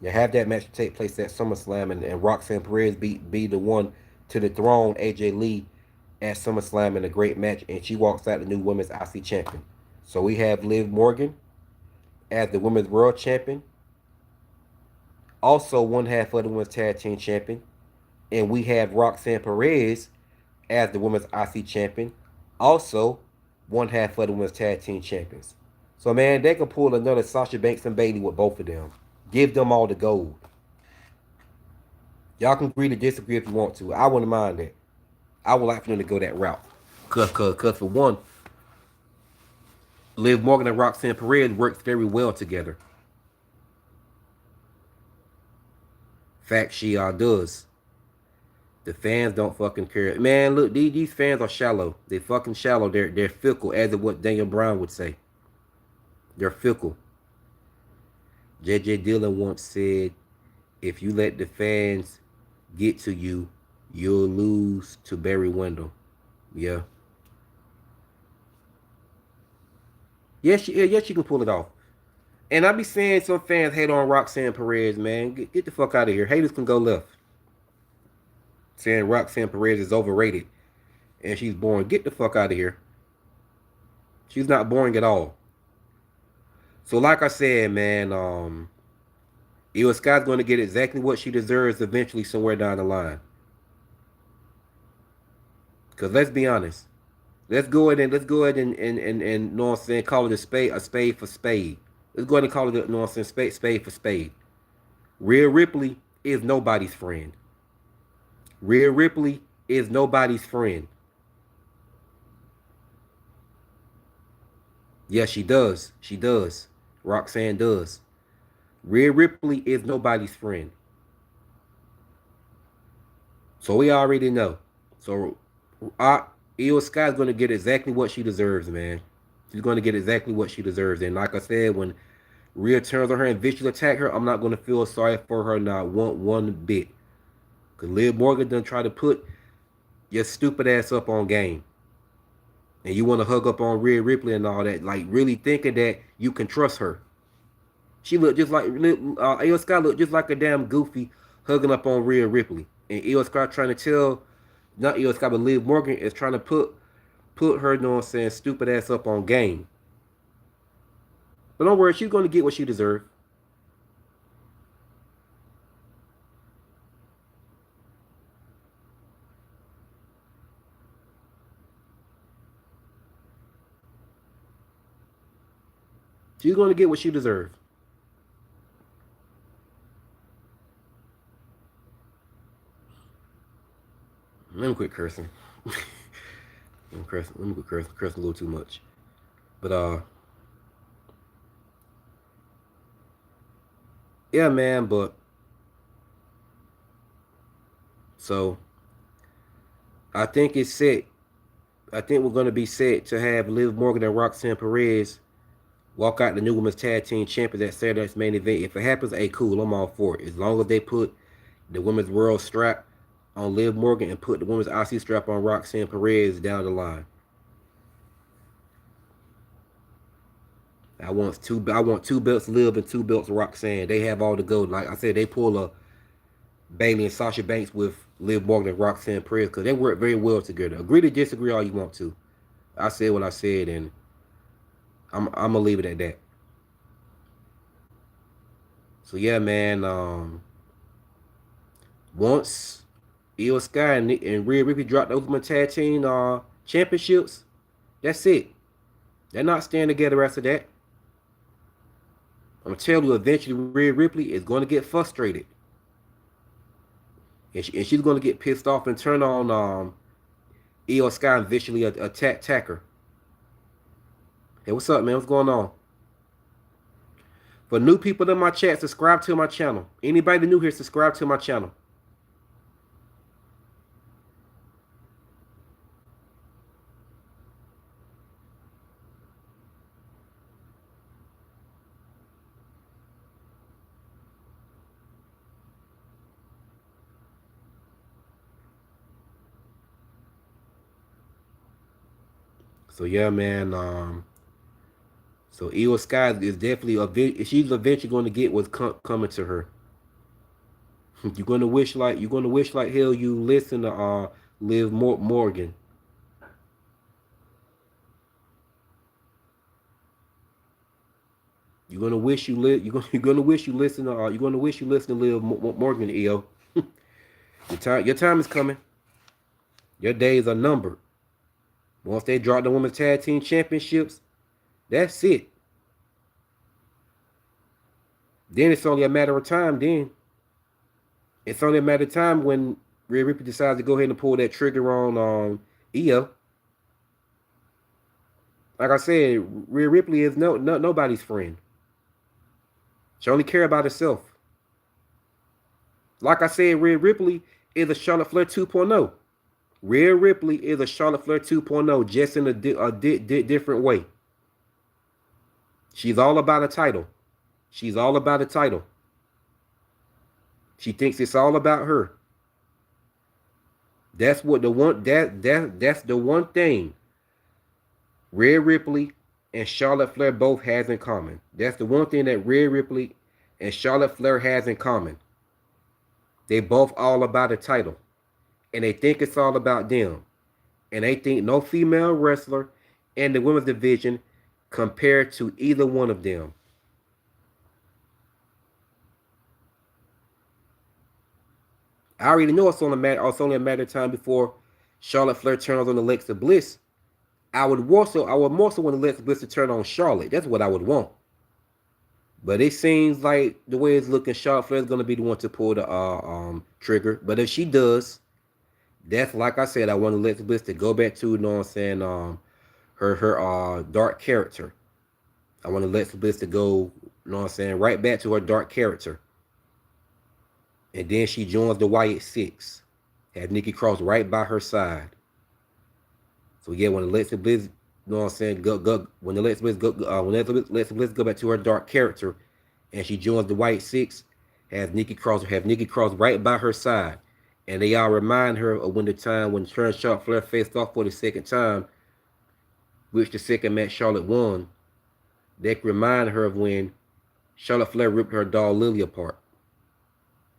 You have that match take place at SummerSlam, and Roxanne Perez be the one to dethrone AJ Lee at SummerSlam in a great match, and she walks out the new women's IC champion. So we have Liv Morgan as the women's world champion, also one half of the women's tag team champion, and we have Roxanne Perez as the women's IC champion, also one half of the women's tag team champions. So man, they can pull another Sasha Banks and Bayley with both of them. Give them all the gold. Y'all can agree to disagree if you want to. I wouldn't mind that. I would like for them to go that route. Cause for one, Liv Morgan and Roxanne Perez works very well together. Fact, she does. The fans don't fucking care. Man, look, these fans are shallow. They're fucking shallow. They're fickle, as of what Daniel Bryan would say. They're fickle. JJ Dillon once said, if you let the fans get to you, you'll lose to Barry Windle. Yeah. Yes, she can pull it off. And I be saying some fans hate on Roxanne Perez, man. Get the fuck out of here. Haters can go left. Saying Roxanne Perez is overrated and she's boring. Get the fuck out of here. She's not boring at all. So like I said, man, Io Sky's going to get exactly what she deserves eventually somewhere down the line. Because let's be honest. Let's go ahead and you know what I'm saying, call it a spade for spade. Let's go ahead and call it, you know what I'm saying, spade for spade. Rhea Ripley is nobody's friend. Rhea Ripley is nobody's friend. Yes, she does. She does. Roxanne does. Rhea Ripley is nobody's friend. So we already know. So Io Sky's going to get exactly what she deserves, man. She's going to get exactly what she deserves. And like I said, when Rhea turns on her and viciously attack her, I'm not going to feel sorry for her not one bit. Because Liv Morgan done try to put your stupid ass up on game. And you want to hug up on Rhea Ripley and all that, like really thinking that you can trust her. She looked just like Io Sky looked just like a damn goofy hugging up on Rhea Ripley. And Io Sky trying to tell, not Io Sky, but Liv Morgan is trying to put her, you know what I'm saying, stupid ass up on game. But don't worry, she's going to get what she deserves. She's going to get what she deserves. Let me quit cursing. Let me quit cursing a little too much. But yeah, man. But so I think it's set. I think we're gonna be set to have Liv Morgan and Roxanne Perez walk out the new women's tag team champions at Saturday's main event. If it happens, hey, cool. I'm all for it. As long as they put the women's world strap on Liv Morgan and put the women's IC strap on Roxanne Perez down the line. I want two belts Liv and two belts Roxanne. They have all the gold. Like I said, they pull a Bayley and Sasha Banks with Liv Morgan and Roxanne Perez because they work very well together. Agree to disagree all you want to. I said what I said, and I'm gonna leave it at that. So yeah, man. Once Io Sky and Rhea Ripley drop the Ultimate Tag Team championships, that's it. They're not staying together after that. I'm telling you, eventually Rhea Ripley is going to get frustrated. And she's going to get pissed off and turn on Io Sky and viciously attack her. Hey, what's up, man? What's going on? For new people in my chat, subscribe to my channel. Anybody new here, subscribe to my channel. So yeah, man. So Io Sky is definitely she's eventually going to get what's coming to her. You're gonna wish like hell you listen to Liv Morgan. You're gonna wish you listen to Liv Morgan, Io. Your time is coming. Your days are numbered. Once they drop the women's tag team championships, that's it. Then it's only a matter of time. Then it's only a matter of time when Rhea Ripley decides to go ahead and pull that trigger on Io. Like I said, Rhea Ripley is nobody's friend. She only care about herself. Like I said, Rhea Ripley is a Charlotte Flair 2.0. Rhea Ripley is a Charlotte Flair 2.0, just in a different way. She's all about a title. She's all about the title. She thinks it's all about her. That's what the one that's the one thing Rhea Ripley and Charlotte Flair both has in common. That's the one thing that Rhea Ripley and Charlotte Flair has in common. They both all about a title. And they think it's all about them. And they think no female wrestler in the women's division compared to either one of them. I already know it's only a matter of time before Charlotte Flair turns on Alexa Bliss. I would more so want Alexa Bliss to turn on Charlotte. That's what I would want. But it seems like the way it's looking, Charlotte Flair is going to be the one to pull the trigger. But if she does, that's like I said, I want Alexa Bliss to go back to, you know what I'm saying, her dark character. I want Alexa Bliss to go, you know what I'm saying, right back to her dark character. And then she joins the Wyatt Six. Have Nikki Cross right by her side. So yeah, when Alexa Bliss, you know what I'm saying, when Alexa Bliss go back to her dark character, and she joins the Wyatt Six, have Nikki Cross right by her side, and they all remind her of when the time when Charlotte Flair faced off for the second time, which the second match Charlotte won. They can remind her of when Charlotte Flair ripped her doll Lily apart.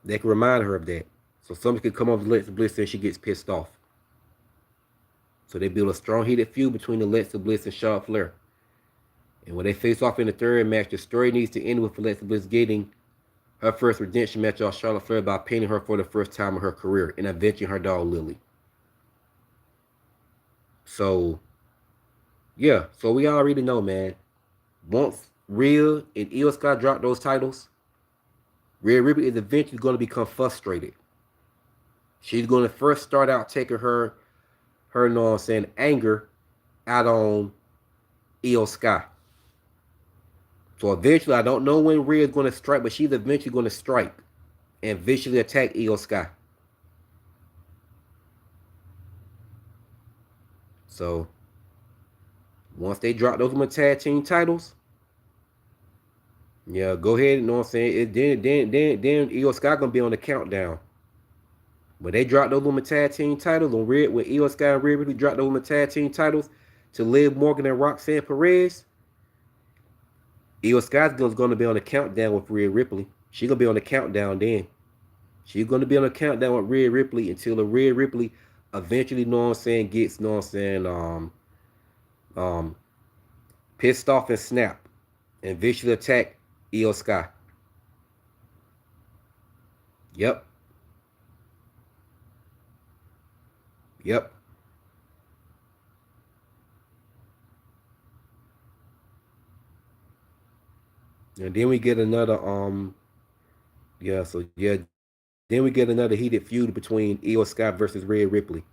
They can remind her of that. So somebody could come over to Alexa Bliss and she gets pissed off. So they build a strong heated feud between Alexa Bliss and Charlotte Flair. And when they face off in the third match, the story needs to end with Alexa Bliss getting her first redemption match off Charlotte Flair by pinning her for the first time in her career and avenging her doll Lily. So, yeah. So we already know, man. Once Rhea and Io Sky drop those titles, Rhea Ripley is eventually going to become frustrated. She's going to first start out taking her you know what I'm saying, anger out on Io Sky. So eventually, I don't know when Rhea is going to strike, but she's eventually going to strike and viciously attack Io Sky. So once they drop those tag team titles, yeah, go ahead. You know what I'm saying? Then Io Sky gonna be on the countdown. When they drop those tag team titles, when Io Sky and Rhea Ripley drop those tag team titles to Liv Morgan and Roxanne Perez, Io Sky's gonna be on the countdown with Rhea Ripley. She's gonna be on the countdown then. She's gonna be on the countdown with Rhea Ripley until the Rhea Ripley eventually, you know what I'm saying, gets, you know what I'm saying, pissed off and snap and viciously attack Io Sky. Yep. Yep. And then we get another yeah, so yeah, then we get another heated feud between Io Sky versus Rhea Ripley.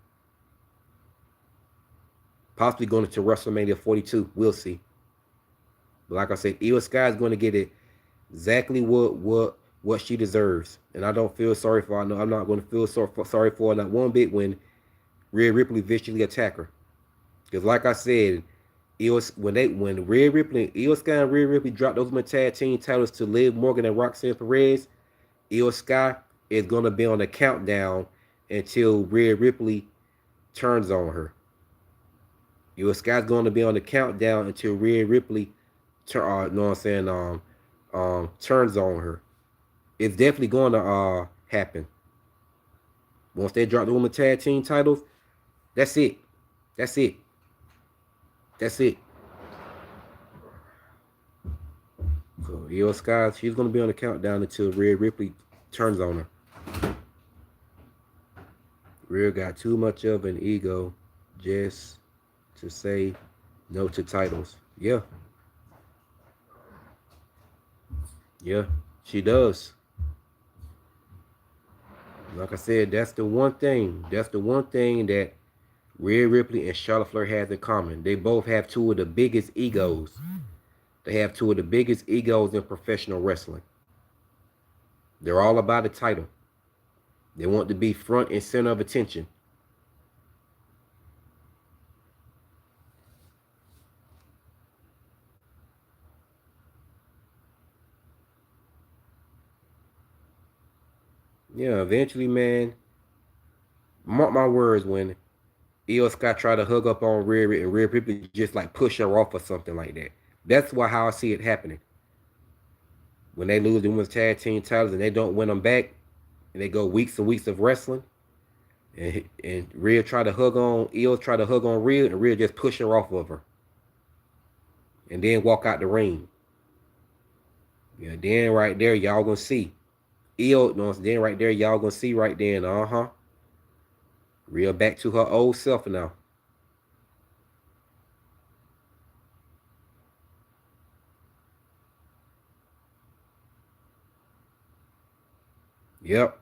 Possibly going into WrestleMania 42. We'll see. But like I said, Io Sky is going to get it exactly what she deserves. And I don't feel sorry for her. No, I'm not going to feel sorry for her not one bit when Rhea Ripley viciously attack her. Because like I said, when Rhea Ripley, Io Sky and Rhea Ripley dropped those tag team titles to Liv Morgan and Roxanne Perez, Io Sky is going to be on a countdown until Rhea Ripley turns on her. Io Sky's going to be on the countdown until Rhea Ripley know what I'm saying, turns on her. It's definitely going to happen. Once they drop the women tag team titles, that's it. That's it. That's it. So Io Sky, she's gonna be on the countdown until Rhea Ripley turns on her. Rhea got too much of an ego just to say no to titles. Yeah. Yeah, she does. Like I said, that's the one thing. That's the one thing that Rhea Ripley and Charlotte Flair has in common. They both have two of the biggest egos. They have two of the biggest egos in professional wrestling. They're all about the title. They want to be front and center of attention. Yeah, eventually, man, mark my words, when Io Scott tried to hug up on Rhea and Rhea Ripley just like push her off or something like that. That's why how I see it happening. When they lose the women's tag team titles and they don't win them back, and they go weeks and weeks of wrestling, and Rhea try to hug on Io, try to hug on Rhea, and Rhea just push her off of her, and then walk out the ring. Yeah, then right there y'all gonna see Io. No, then right there y'all gonna see right then. Rhea back to her old self now. Yep.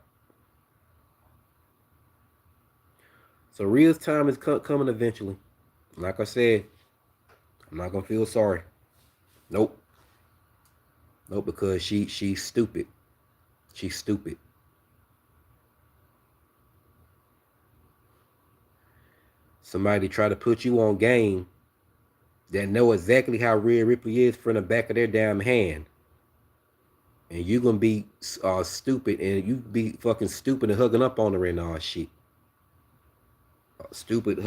So Rhea's time is coming eventually. Like I said, I'm not gonna feel sorry. Nope. Nope. Because she's stupid. She's stupid. Somebody try to put you on game that know exactly how Rhea Ripley is from the back of their damn hand, and you gonna be stupid, and you be fucking stupid and hugging up on her and all shit. Stupid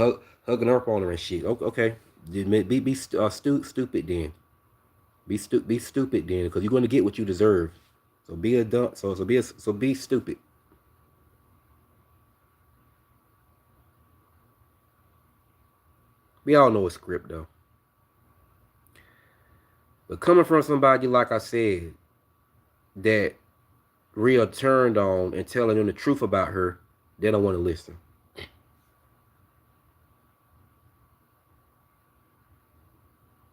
hugging up on her and shit. Okay. Stupid then. Be stupid then, because you're gonna get what you deserve. So be a dumb. So be stupid. We all know a script though. But coming from somebody like I said that Rhea turned on and telling them the truth about her, they don't want to listen.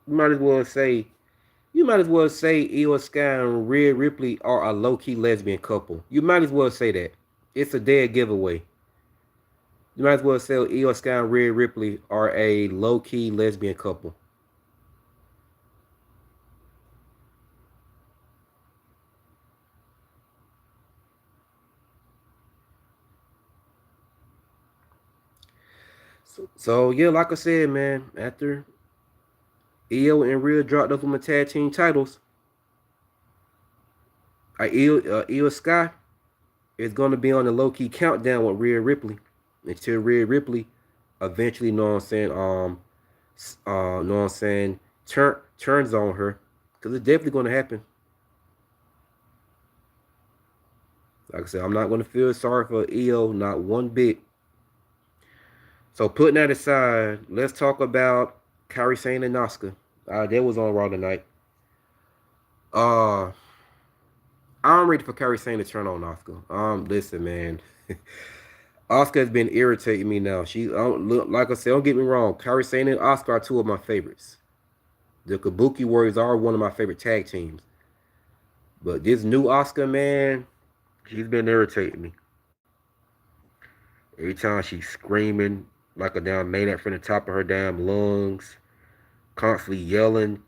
You might as well say you might as well say Io Sky and Rhea Ripley are a low key lesbian couple. You might as well say that. It's a dead giveaway. You might as well say Io Sky and Rhea Ripley are a low key lesbian couple. So yeah, like I said, man, after Io and Rhea dropped those women's tag team titles, Io Sky is going to be on the low key countdown with Rhea Ripley until Rhea Ripley eventually, know what I'm saying, know what I'm saying, turns on her, because it's definitely going to happen. Like I said, I'm not going to feel sorry for Io, not one bit. So putting that aside, let's talk about Kairi Sane and Asuka. That was on Raw tonight. Uh, I'm ready for Kairi Sane to turn on Asuka. Listen, man. Asuka has been irritating me now. She look, like I said, don't get me wrong. Kairi Sane and Asuka are two of my favorites. The Kabuki Warriors are one of my favorite tag teams. But this new Asuka, man, she's been irritating me. Every time she's screaming like a damn maniac from the top of her damn lungs, constantly yelling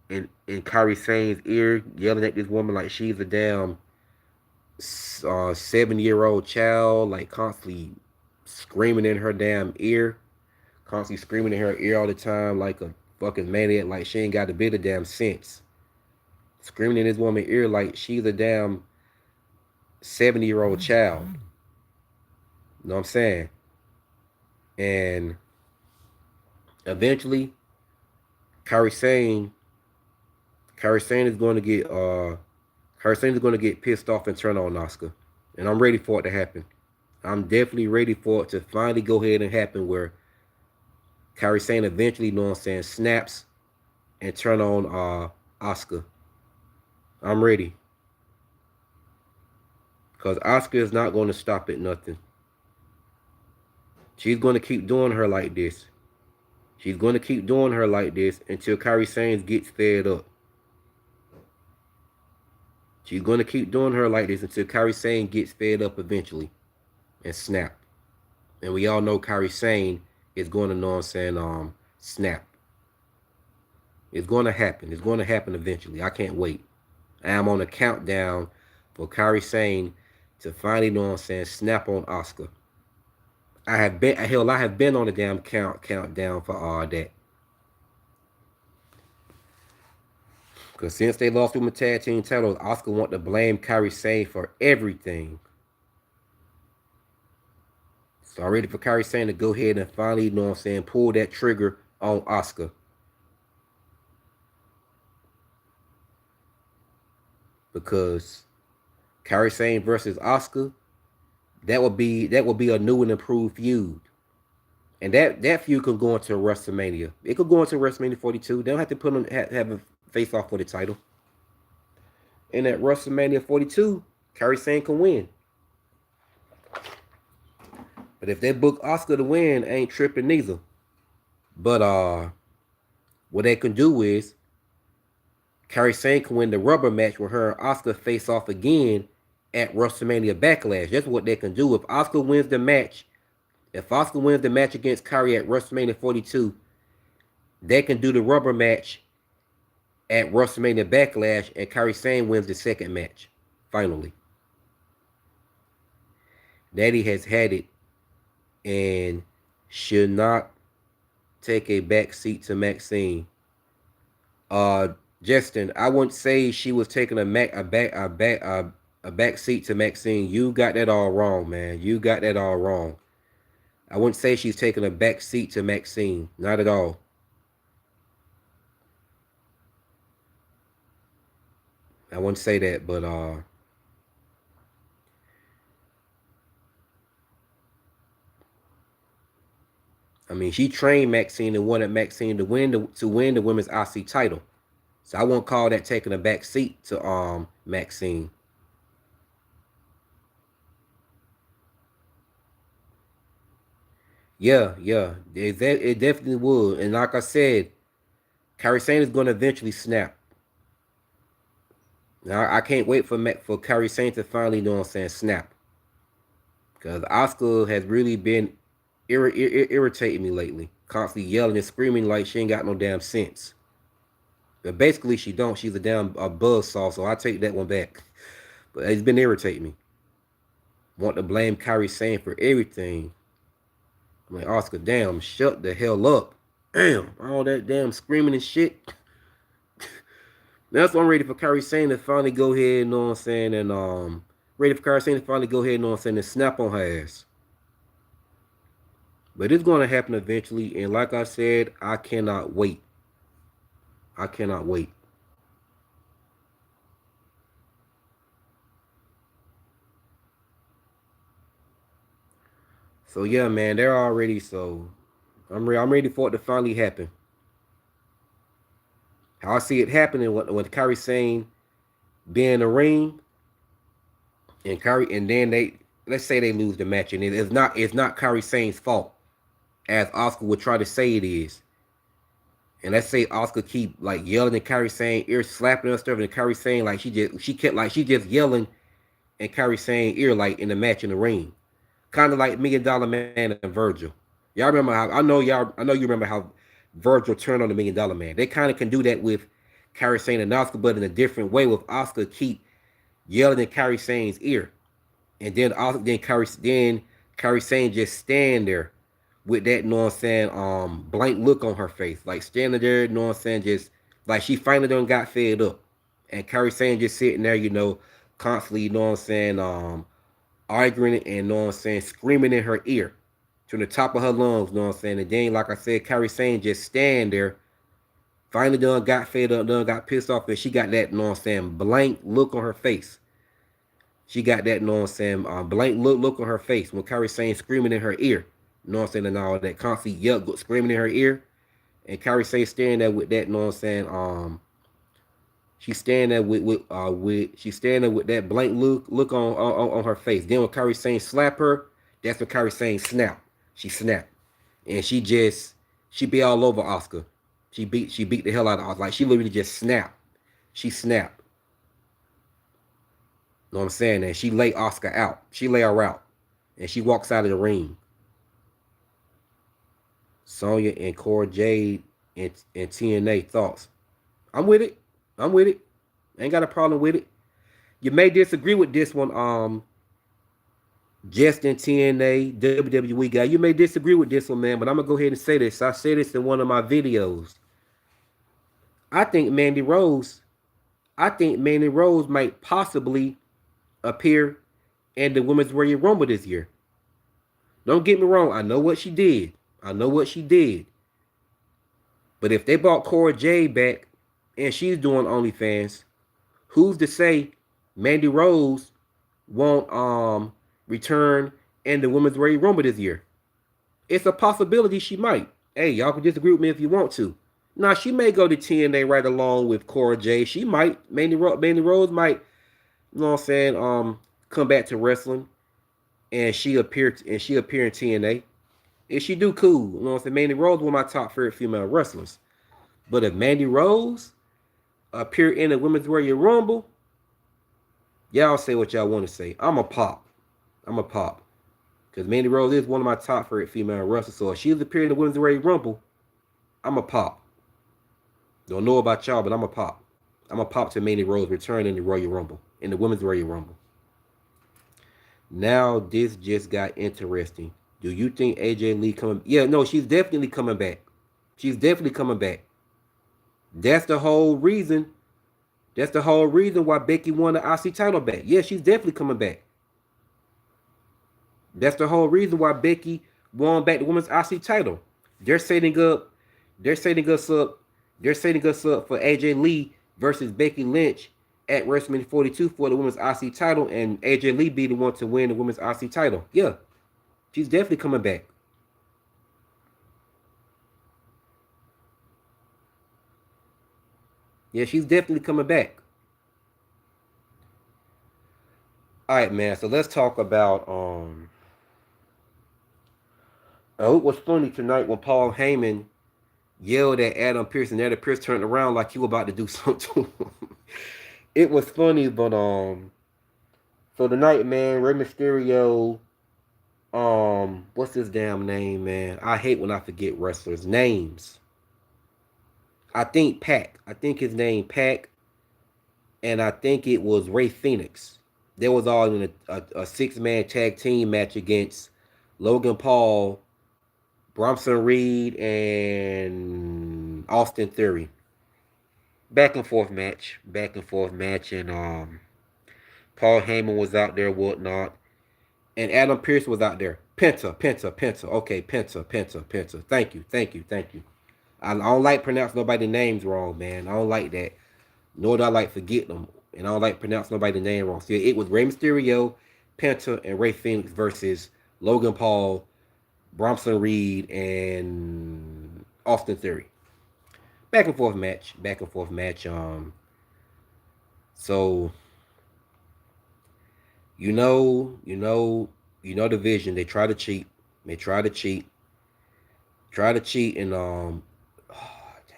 in Kairi Sane's ear, yelling at this woman like she's a damn 7-year-old child, like constantly screaming in her damn ear, constantly screaming in her ear all the time like a fucking maniac, like she ain't got a bit of damn sense. Screaming in this woman's ear like she's a damn 70-year-old child. You know what I'm saying? And eventually, Kairi Sane, Kairi Sane is going to get Kairi Sane is going to get pissed off and turn on Asuka, and I'm ready for it to happen. I'm definitely ready for it to finally go ahead and happen where Kairi Sane eventually, you know what I'm saying, snaps and turn on Asuka. I'm ready. Because Asuka is not going to stop at nothing. She's going to keep doing her like this. She's going to keep doing her like this until Kairi Sane gets fed up. She's going to keep doing her like this until Kairi Sane gets fed up eventually and snap. And we all know Kairi Sane is going to, know what I'm saying, snap. It's going to happen. It's going to happen eventually. I can't wait. I am on a countdown for Kairi Sane to finally, know what I'm saying, snap on Asuka. I have been on the damn countdown for all that. Because since they lost with my tag team titles, Asuka want to blame Kairi Sane for everything. So I'm ready for Kairi Sane to go ahead and finally, you know what I'm saying, pull that trigger on Asuka. Because Kairi Sane versus Asuka, that would be a new and improved feud. And that feud could go into WrestleMania. It could go into WrestleMania 42. They don't have to put on have a face off for the title. And at WrestleMania 42, Kairi Sane can win. But if they book Oscar to win, ain't tripping neither. But what they can do is Kairi Sane can win the rubber match with her and Oscar face off again at WrestleMania Backlash. That's what they can do. If Oscar wins the match against Kairi at WrestleMania 42, they can do the rubber match at WrestleMania Backlash, and Kairi Sane wins the second match. Finally, Daddy has had it and should not take a back seat to Maxxine. Uh, Justin, I wouldn't say she was taking a back seat to Maxxine. You got that all wrong, man. You got that all wrong. I wouldn't say she's taking a back seat to Maxxine. Not at all. I wouldn't say that, but I mean, she trained Maxxine and wanted Maxxine to win the women's IC title. So I won't call that taking a back seat to Maxxine. Yeah, yeah, it definitely would. And like I said, Kairi Sane is going to eventually snap. Now I can't wait for Kairi Sane to finally, you know what I'm saying, snap. Because Oscar has really been irritating me lately. Constantly yelling and screaming like she ain't got no damn sense. But basically, she don't. She's a damn buzzsaw, so I take that one back. But it's been irritating me. Want to blame Kairi Sane for everything. I'm like, Oscar, damn, shut the hell up. Damn, all that damn screaming and shit. That's why I'm ready for Kairi Sane to finally go ahead, you know what I'm saying, and ready for Kairi Sane to finally go ahead, you know what I'm saying, and snap on her ass. But it's going to happen eventually, and like I said, I cannot wait. I cannot wait. So yeah, man, they're already so. I'm ready for it to finally happen. How I see it happening when Kairi Sane be in the ring and then they, let's say they lose the match, and it's not Kairi Sane's fault, as Oscar would try to say it is. And let's say Oscar keep like yelling at Kairi Sane, ear slapping her stuff, and Kairi Sane like she just yelling in Kairi Sane ear like in the match in the ring, kind of like $1 Million Man and Virgil. Y'all remember how I know you remember how Virgil turned on the $1 Million Man. They kind of can do that with Kairi Sane and Oscar, but in a different way. With Oscar keep yelling in Kairi Sane's ear, and then Kairi Sane just stand there with that, you know what I'm saying, blank look on her face, like standing there, you know what I'm saying, just like she finally done got fed up, and Kairi Sane just sitting there, constantly, you know what I'm saying, arguing and, you know what I'm saying, screaming in her ear to the top of her lungs, you know what I'm saying, and then like I said, Kairi Sane just stand there, finally done got fed up, done got pissed off, and she got that, you know what I'm saying, blank look on her face. She got that, you know what I'm saying, blank look on her face when Kairi Sane screaming in her ear. You know what I'm saying, and all that constantly screaming in her ear. And Kairi Sane standing there with that, you know what I'm saying, she's standing there with that blank look on her face. Then when Kairi Sane slap her, that's when Kairi Sane snap. She snapped. And she be all over Oscar. She beat the hell out of Oscar. Like she literally just snapped. She snapped. You know what I'm saying? And she lay Oscar out. She lay her out. And she walks out of the ring. Sonya and Cora Jade and TNA thoughts. I'm with it. I'm with it. Ain't got a problem with it. You may disagree with this one, Justin TNA WWE guy. You may disagree with this one, man, but I'm gonna go ahead and say this. I said this in one of my videos. I think Mandy Rose, I think Mandy Rose might possibly appear in the Women's Royal Rumble this year. Don't get me wrong. I know what she did. I know what she did. But if they brought Cora Jade back and she's doing OnlyFans, who's to say Mandy Rose won't return in the Women's Royal Rumble this year? It's a possibility she might. Hey, y'all can disagree with me if you want to. Now she may go to TNA right along with Cora J. She might. Mandy Rose might. You know what I'm saying? Come back to wrestling and she appear in TNA. If she do, cool. You know what I'm saying? Mandy Rose one of my top favorite female wrestlers. But if Mandy Rose appear in the Women's Royal Rumble, y'all say what y'all want to say. I'm a pop. I'm a pop. Because Mandy Rose is one of my top favorite female wrestlers. So if she's appearing in the Women's Royal Rumble, I'm a pop. Don't know about y'all, but I'm a pop. I'm a pop to Mandy Rose returning in the Royal Rumble, in the Women's Royal Rumble. Now this just got interesting. Do you think AJ Lee coming? Yeah, no, she's definitely coming back. She's definitely coming back. That's the whole reason. That's the whole reason why Becky won the IC title back. Yeah, she's definitely coming back. That's the whole reason why Becky won back the women's IC title. They're setting up. They're setting us up. They're setting us up for AJ Lee versus Becky Lynch at WrestleMania 42 for the women's IC title, and AJ Lee be the one to win the women's IC title. Yeah, she's definitely coming back. Yeah, she's definitely coming back. All right, man. So let's talk about. Oh, it was funny tonight when Paul Heyman yelled at Adam Pearce, and Adam Pearce turned around like he was about to do something to him. It was funny, but so tonight, man, Rey Mysterio, what's his damn name, man? I hate when I forget wrestlers' names. I think Pac. I think his name Pac, and I think it was Ray Phoenix. They was all in a six-man tag team match against Logan Paul, Bronson Reed, and Austin Theory. Back and forth match, and Paul Heyman was out there, whatnot, and Adam Pearce was out there. Penta. Okay, Penta. Thank you. I don't like pronouncing nobody's names wrong, man. I don't like that. Nor do I like forget them, and I don't like pronouncing nobody's name wrong. So it was Rey Mysterio, Penta, and Ray Phoenix versus Logan Paul, Bronson Reed, and Austin Theory. Back and forth match. So you know, you know, you know the vision. They try to cheat. They try to cheat, and oh, damn.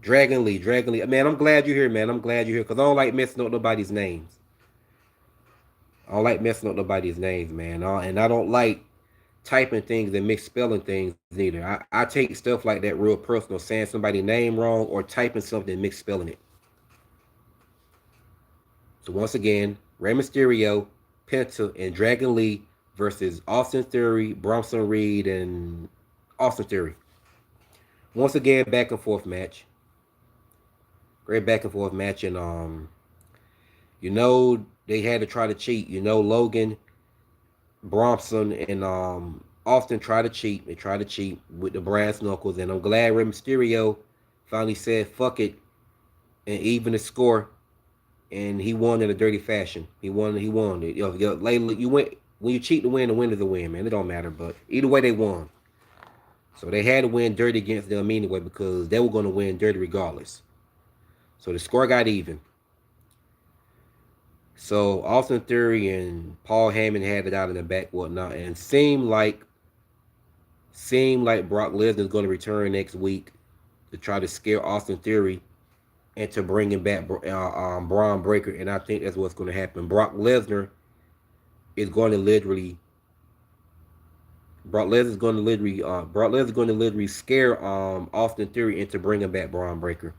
Dragon Lee. Man, I'm glad you're here, man. I'm glad you're here because I don't like messing up nobody's names. I don't like messing up nobody's names, man. And I don't like typing things and misspelling things either. I take stuff like that real personal, saying somebody's name wrong or typing something and misspelling it. So once again, Rey Mysterio, Penta, and Dragon Lee versus Austin Theory, Bronson Reed, and Austin Theory. Once again, back and forth match. Great back and forth match, and they had to try to cheat. Logan, Bronson, and Austin tried to cheat. They tried to cheat with the brass knuckles, and I'm glad Rey Mysterio finally said fuck it and even the score, and he won in a dirty fashion. He won. You win when you cheat to win. The win is a win, man. It don't matter, but either way they won. So they had to win dirty against them anyway because they were going to win dirty regardless. So the score got even. So Austin Theory and Paul Heyman had it out in the back, whatnot, and seemed like Brock Lesnar is going to return next week to try to scare Austin Theory and to bring him back Braun Breaker, and I think that's what's going to happen. Is going to literally Brock Lesnar is going to literally scare Austin Theory into bringing back Braun Breaker.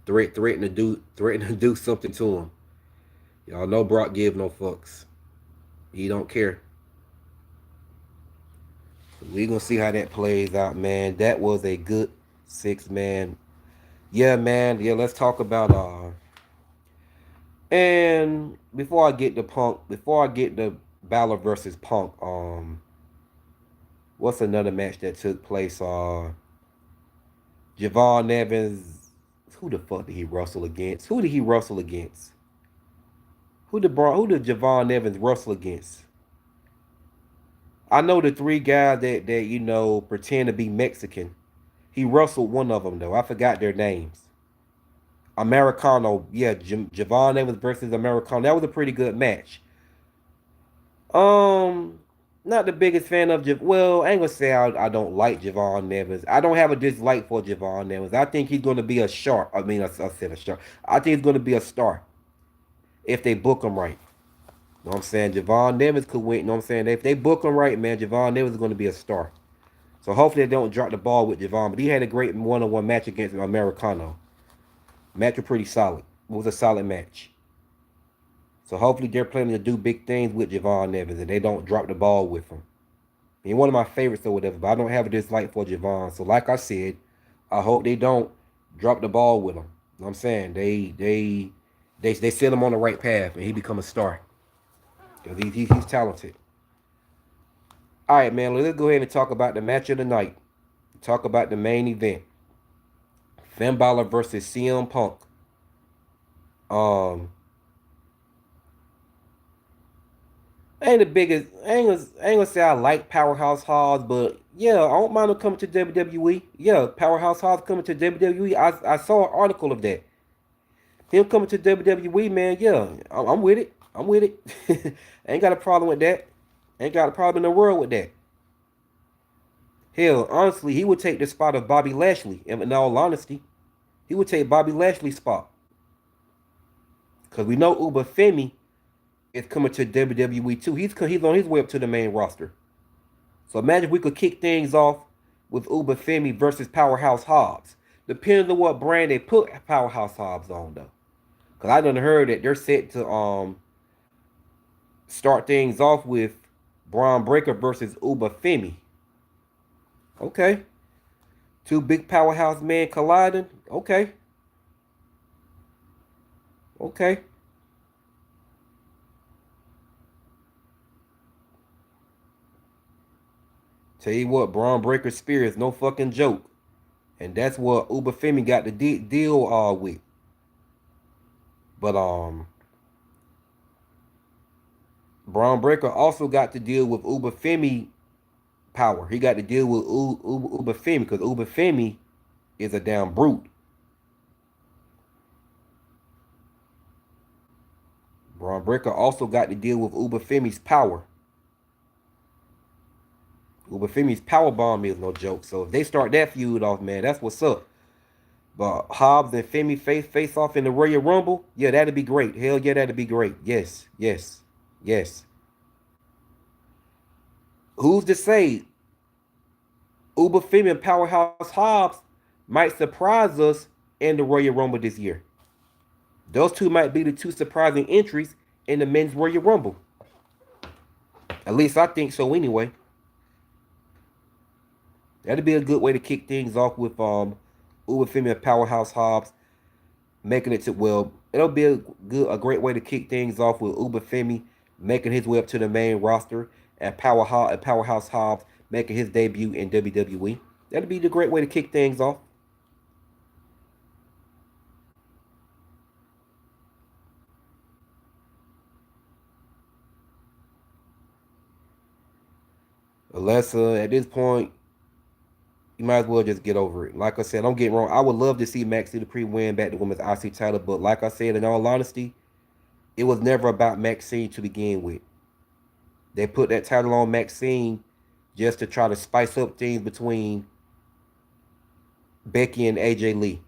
Threaten to do something to him. Y'all know Brock give no fucks. He don't care. We gonna see how that plays out, man. That was a good 6 man. Yeah, man. Yeah, let's talk about and before I get to Balor versus Punk, What's another match that took place? Javon Evans. Who the fuck did he wrestle against? Who did he wrestle against? Who did Javon Evans wrestle against? I know the three guys that pretend to be Mexican. He wrestled one of them though. I forgot their names. Americano, yeah, Javon Evans versus Americano. That was a pretty good match. Um, Not the biggest fan of Well, I ain't gonna say I don't like Javon Evans. I don't have a dislike for Javon Evans. I think he's gonna be a shark. I said a shark. I think he's gonna be a star if they book him right. You know what I'm saying? Javon Evans could win. You know what I'm saying? If they book him right, man, Javon Evans is gonna be a star. So hopefully they don't drop the ball with Javon. But he had a great one-on-one match against Americano. Match was pretty solid. It was a solid match. So hopefully they're planning to do big things with Javon Evans and they don't drop the ball with him. He's one of my favorites or whatever, but I don't have a dislike for Javon. So like I said, I hope they don't drop the ball with him. You know what I'm saying? They set him on the right path and he become a star. Because he's talented. All right, man, let's go ahead and talk about the match of the night. Talk about the main event. Finn Balor versus CM Punk. Um, ain't the biggest. I ain't gonna say I like Powerhouse Hobbs, but yeah, I don't mind him coming to WWE. Yeah, Powerhouse Hobbs coming to WWE. I saw an article of that. Him coming to WWE, man. Yeah, I'm with it. I'm with it. Ain't got a problem with that. Ain't got a problem in the world with that. Hell, honestly, he would take the spot of Bobby Lashley. In all honesty, he would take Bobby Lashley's spot. Because we know Uber Femi is coming to WWE too. He's on his way up to the main roster. So imagine if we could kick things off with Uber Femi versus Powerhouse Hobbs. Depends on what brand they put Powerhouse Hobbs on though. Because I done heard that they're set to start things off with Braun Breaker versus Uber Femi. Okay. Two big powerhouse men colliding. Okay. Okay. Tell you what, Braun Breaker Spear is no fucking joke. And that's what Uber Femi got the deal with. But Braun Breaker also got to deal with Uber Femi power. He got to deal with Uber Femi because Uber Femi is a damn brute. Braun Breaker also got to deal with Uber Femi's power. Uber Femi's power bomb is no joke. So if they start that feud off, man, that's what's up. But Hobbs and Femi face off in the Royal Rumble, yeah, that'd be great. Hell yeah, that'd be great. Yes, yes, yes. Who's to say Uber Femi and Powerhouse Hobbs might surprise us in the Royal Rumble this year? Those two might be the two surprising entries in the men's Royal Rumble. At least I think so anyway. That'd be a good way to kick things off with Uber Femi and Powerhouse Hobbs making it to it'll be a great way to kick things off with Uber Femi making his way up to the main roster and Powerhouse Hobbs making his debut in WWE. That'd be the great way to kick things off. Alexa, at this point, you might as well just get over it. Like I said, don't get wrong. I would love to see Maxxine Dupri win back the women's IC title, but like I said, in all honesty, it was never about Maxxine to begin with. They put that title on Maxxine just to try to spice up things between Becky and AJ Lee.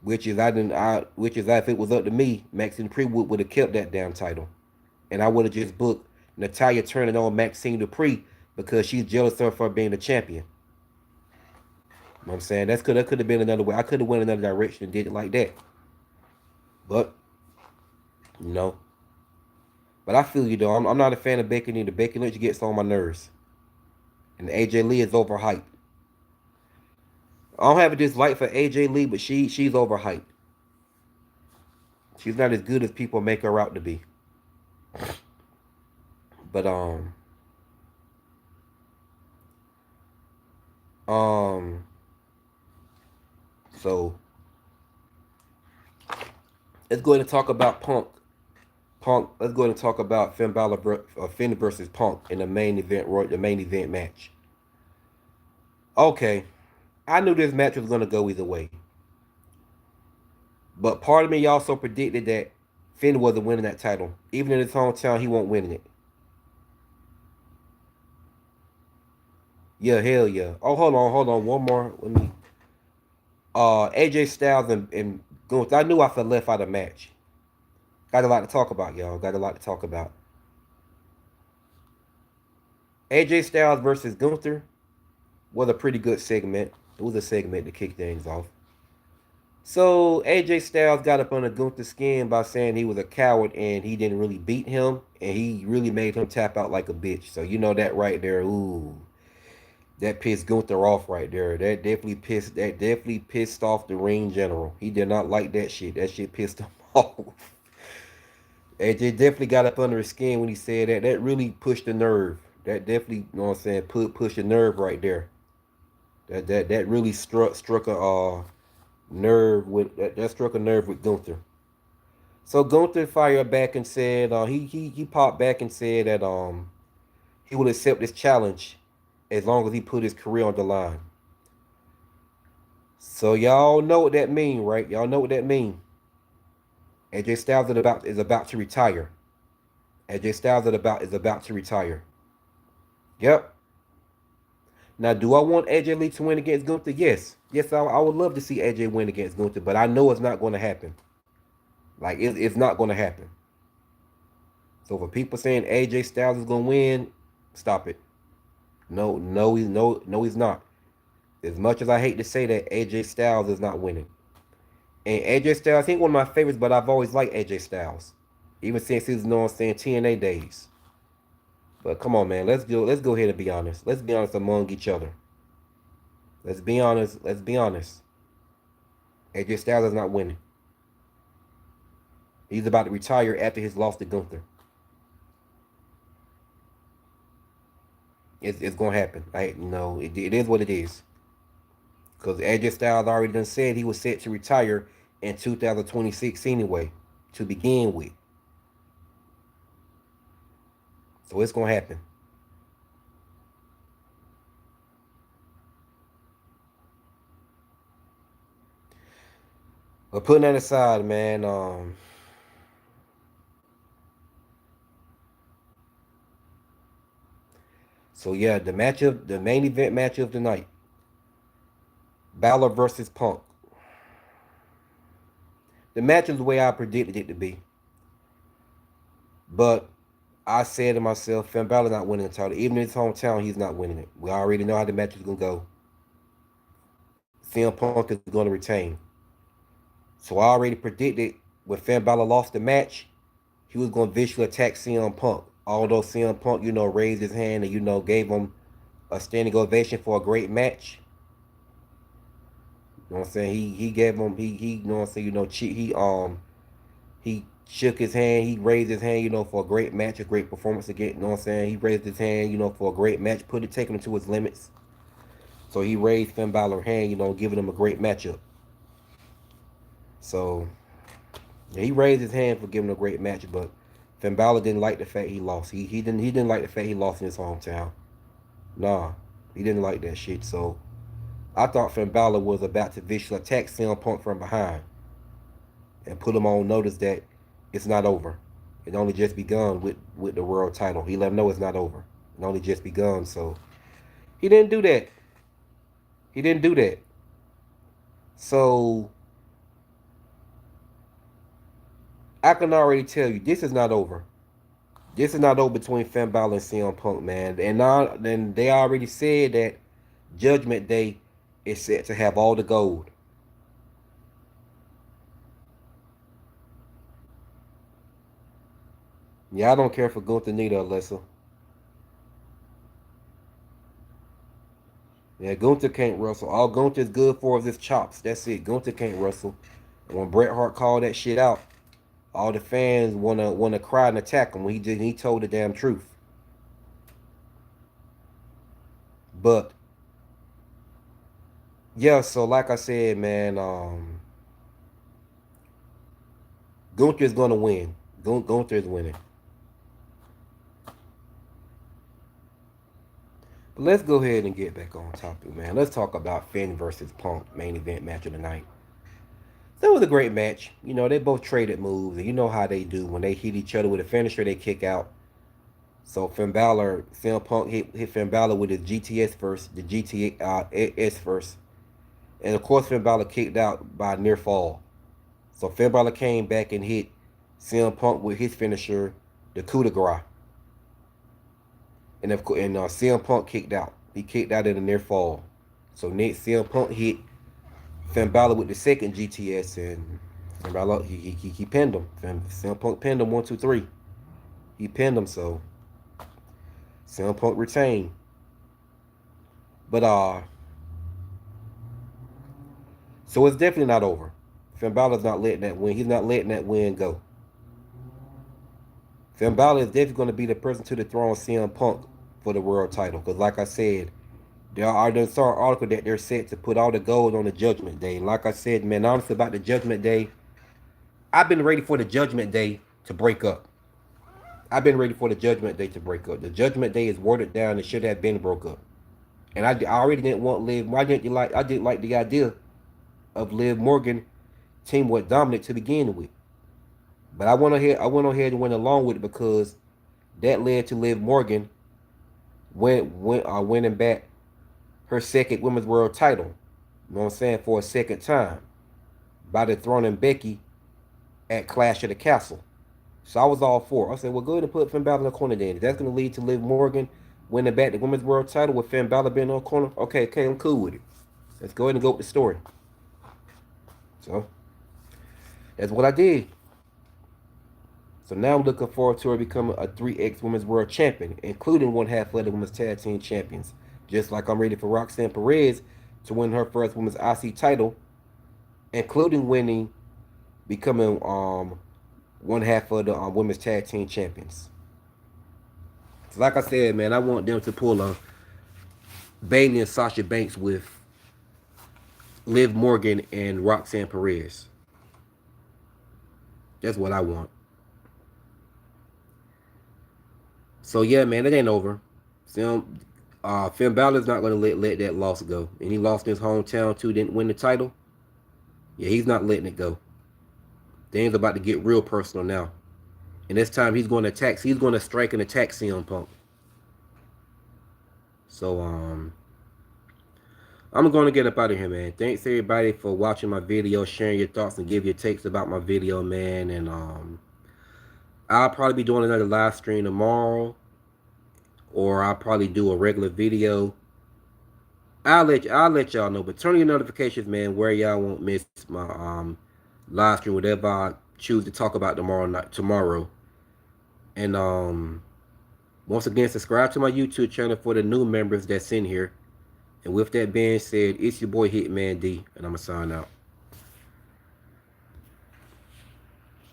Which is if it was up to me, Maxxine Dupri would have kept that damn title. And I would have just booked Natalya turning on Maxxine Dupri because she's jealous of her being the champion. You know what I'm saying? That could have been another way. I could have went another direction and did it like that. But, you know. But I feel you though. I'm not a fan of Becky either. Becky Lynch gets on my nerves. And AJ Lee is overhyped. I don't have a dislike for AJ Lee, but she's overhyped. She's not as good as people make her out to be. But Um, so let's go ahead and talk about Punk. Punk. Let's go ahead and talk about Finn versus Punk in the main event, the main event match. Okay, I knew this match was gonna go either way, but part of me also predicted that Finn wasn't winning that title. Even in his hometown, he won't win it. Yeah, hell yeah. Oh, hold on, one more. Let me. AJ Styles and Gunther. I knew I felt left out of the match. Got a lot to talk about, y'all. Got a lot to talk about. AJ Styles versus Gunther was a pretty good segment. It was a segment to kick things off. So AJ Styles got up under Gunther's skin by saying he was a coward and he didn't really beat him and he really made him tap out like a bitch. So you know that right there. Ooh, that pissed Gunther off right there. That definitely pissed off the ring general. He did not like that shit. That shit pissed him off. AJ definitely got up under his skin when he said that. That really pushed the nerve. That definitely, you know what I'm saying, push the nerve right there. That really struck a nerve with that struck a nerve with Gunther. So Gunther fired back and said he popped back and said that he would accept this challenge as long as he put his career on the line. So y'all know what that mean, right? Y'all know what that mean. AJ Styles is about to retire. AJ Styles is about to retire. Yep. Now, do I want AJ Lee to win against Gunther? Yes. Yes, I would love to see AJ win against Gunther, but I know it's not going to happen. Like, it's not going to happen. So, for people saying AJ Styles is going to win, stop it. No, he's not. As much as I hate to say that, AJ Styles is not winning. And AJ Styles, I think one of my favorites, but I've always liked AJ Styles. Even since his, you know what I'm saying, TNA days. But come on, man, let's go ahead and be honest. Let's be honest among each other. Let's be honest. Let's be honest. AJ Styles is not winning. He's about to retire after his loss to Gunther. It's gonna happen. It is what it is. Because AJ Styles already done said he was set to retire in 2026 anyway, to begin with. So it's gonna happen. But putting that aside, man, so yeah, the main event match of the night, Balor versus Punk. The match is the way I predicted it to be. But I said to myself, Finn Balor not winning the title. Even in his hometown, he's not winning it. We already know how the match is gonna go. CM Punk is gonna retain. So I already predicted when Finn Balor lost the match, he was gonna visually attack CM Punk. Although CM Punk, raised his hand and gave him a standing ovation for a great match. You know what I'm saying? He gave him he you know what I'm saying, he shook his hand, he raised his hand, for a great match, a great performance again, you know what I'm saying? He raised his hand, for a great match, taking him to his limits. So he raised Finn Balor's hand, giving him a great matchup. So yeah, he raised his hand for giving a great match, but Finn Balor didn't like the fact he lost. He didn't like the fact he lost in his hometown. Nah, he didn't like that shit. So I thought Finn Balor was about to vicious attack CM Punk from behind and put him on notice that it's not over. It only just begun with the world title. He let him know it's not over. It only just begun. So he didn't do that. He didn't do that. So I can already tell you this is not over. This is not over between Finn Balor and CM Punk, man. And now, then they already said that Judgment Day is set to have all the gold. Yeah, I don't care for Gunther neither, Alyssa. Yeah, Gunther can't wrestle. All Gunther is good for is his chops. That's it. Gunther can't wrestle. And when Bret Hart called that shit out, all the fans wanna cry and attack him when he told the damn truth. But Yeah, so like I said, man, Gunther is gonna win. Gunther is winning. But let's go ahead and get back on topic, man. Let's talk about Finn versus Punk main event match of the night. That was a great match. You know, they both traded moves, and you know how they do when they hit each other with a finisher, they kick out. So Finn Balor, CM Punk hit Finn Balor with his GTS first, the GTS first, and of course Finn Balor kicked out by near fall. So Finn Balor came back and hit CM Punk with his finisher, the coup de grace, and CM Punk kicked out. He kicked out in a near fall. So next CM Punk hit Finn Balor with the second GTS, and Finn Balor he pinned him. CM Punk pinned him 1, 2, 3. He pinned him, so CM Punk retained. But so it's definitely not over. Finn Balor's not letting that win. He's not letting that win go. Finn Balor is definitely going to be the person to the throne, CM Punk, for the world title. Because like I said, there's an article that they're set to put all the gold on the Judgment Day. And like I said, man, honestly about the Judgment Day, I've been ready for the Judgment Day to break up. I've been ready for the Judgment Day to break up. The Judgment Day is watered down. It should have been broke up. And I already didn't want Liv. I didn't like the idea of Liv Morgan team with Dominic to begin with. But I went ahead and went along with it because that led to Liv Morgan winning back her second women's world title. You know what I'm saying? For a second time by dethroning Becky at Clash of the Castle. So I was all for it. I said, well, go ahead and put Finn Balor in the corner then. If that's going to lead to Liv Morgan winning back the women's world title with Finn Balor being on the corner, okay, I'm cool with it. Let's go ahead and go with the story. So that's what I did. So now I'm looking forward to her becoming a 3X Women's World Champion, including one half of the Women's Tag Team Champions. Just like I'm ready for Roxanne Perez to win her first Women's IC title, including becoming one half of the Women's Tag Team Champions. So like I said, man, I want them to pull a Bayley and Sasha Banks with Liv Morgan and Roxanne Perez. That's what I want. So yeah, man, it ain't over. Finn Balor's not gonna let that loss go, and he lost in his hometown too. Didn't win the title. Yeah, he's not letting it go. Things about to get real personal now, and this time he's going to attack. He's going to strike and attack CM Punk. So I'm going to get up out of here, man. Thanks everybody for watching my video, sharing your thoughts, and give your takes about my video, man. And I'll probably be doing another live stream tomorrow, or I'll probably do a regular video. I'll let y'all know, but turn your notifications, man, where y'all won't miss my live stream, whatever I choose to talk about tomorrow. And once again, subscribe to my YouTube channel for the new members that's in here. And with that being said, it's your boy Hitman D, and I'm gonna sign out.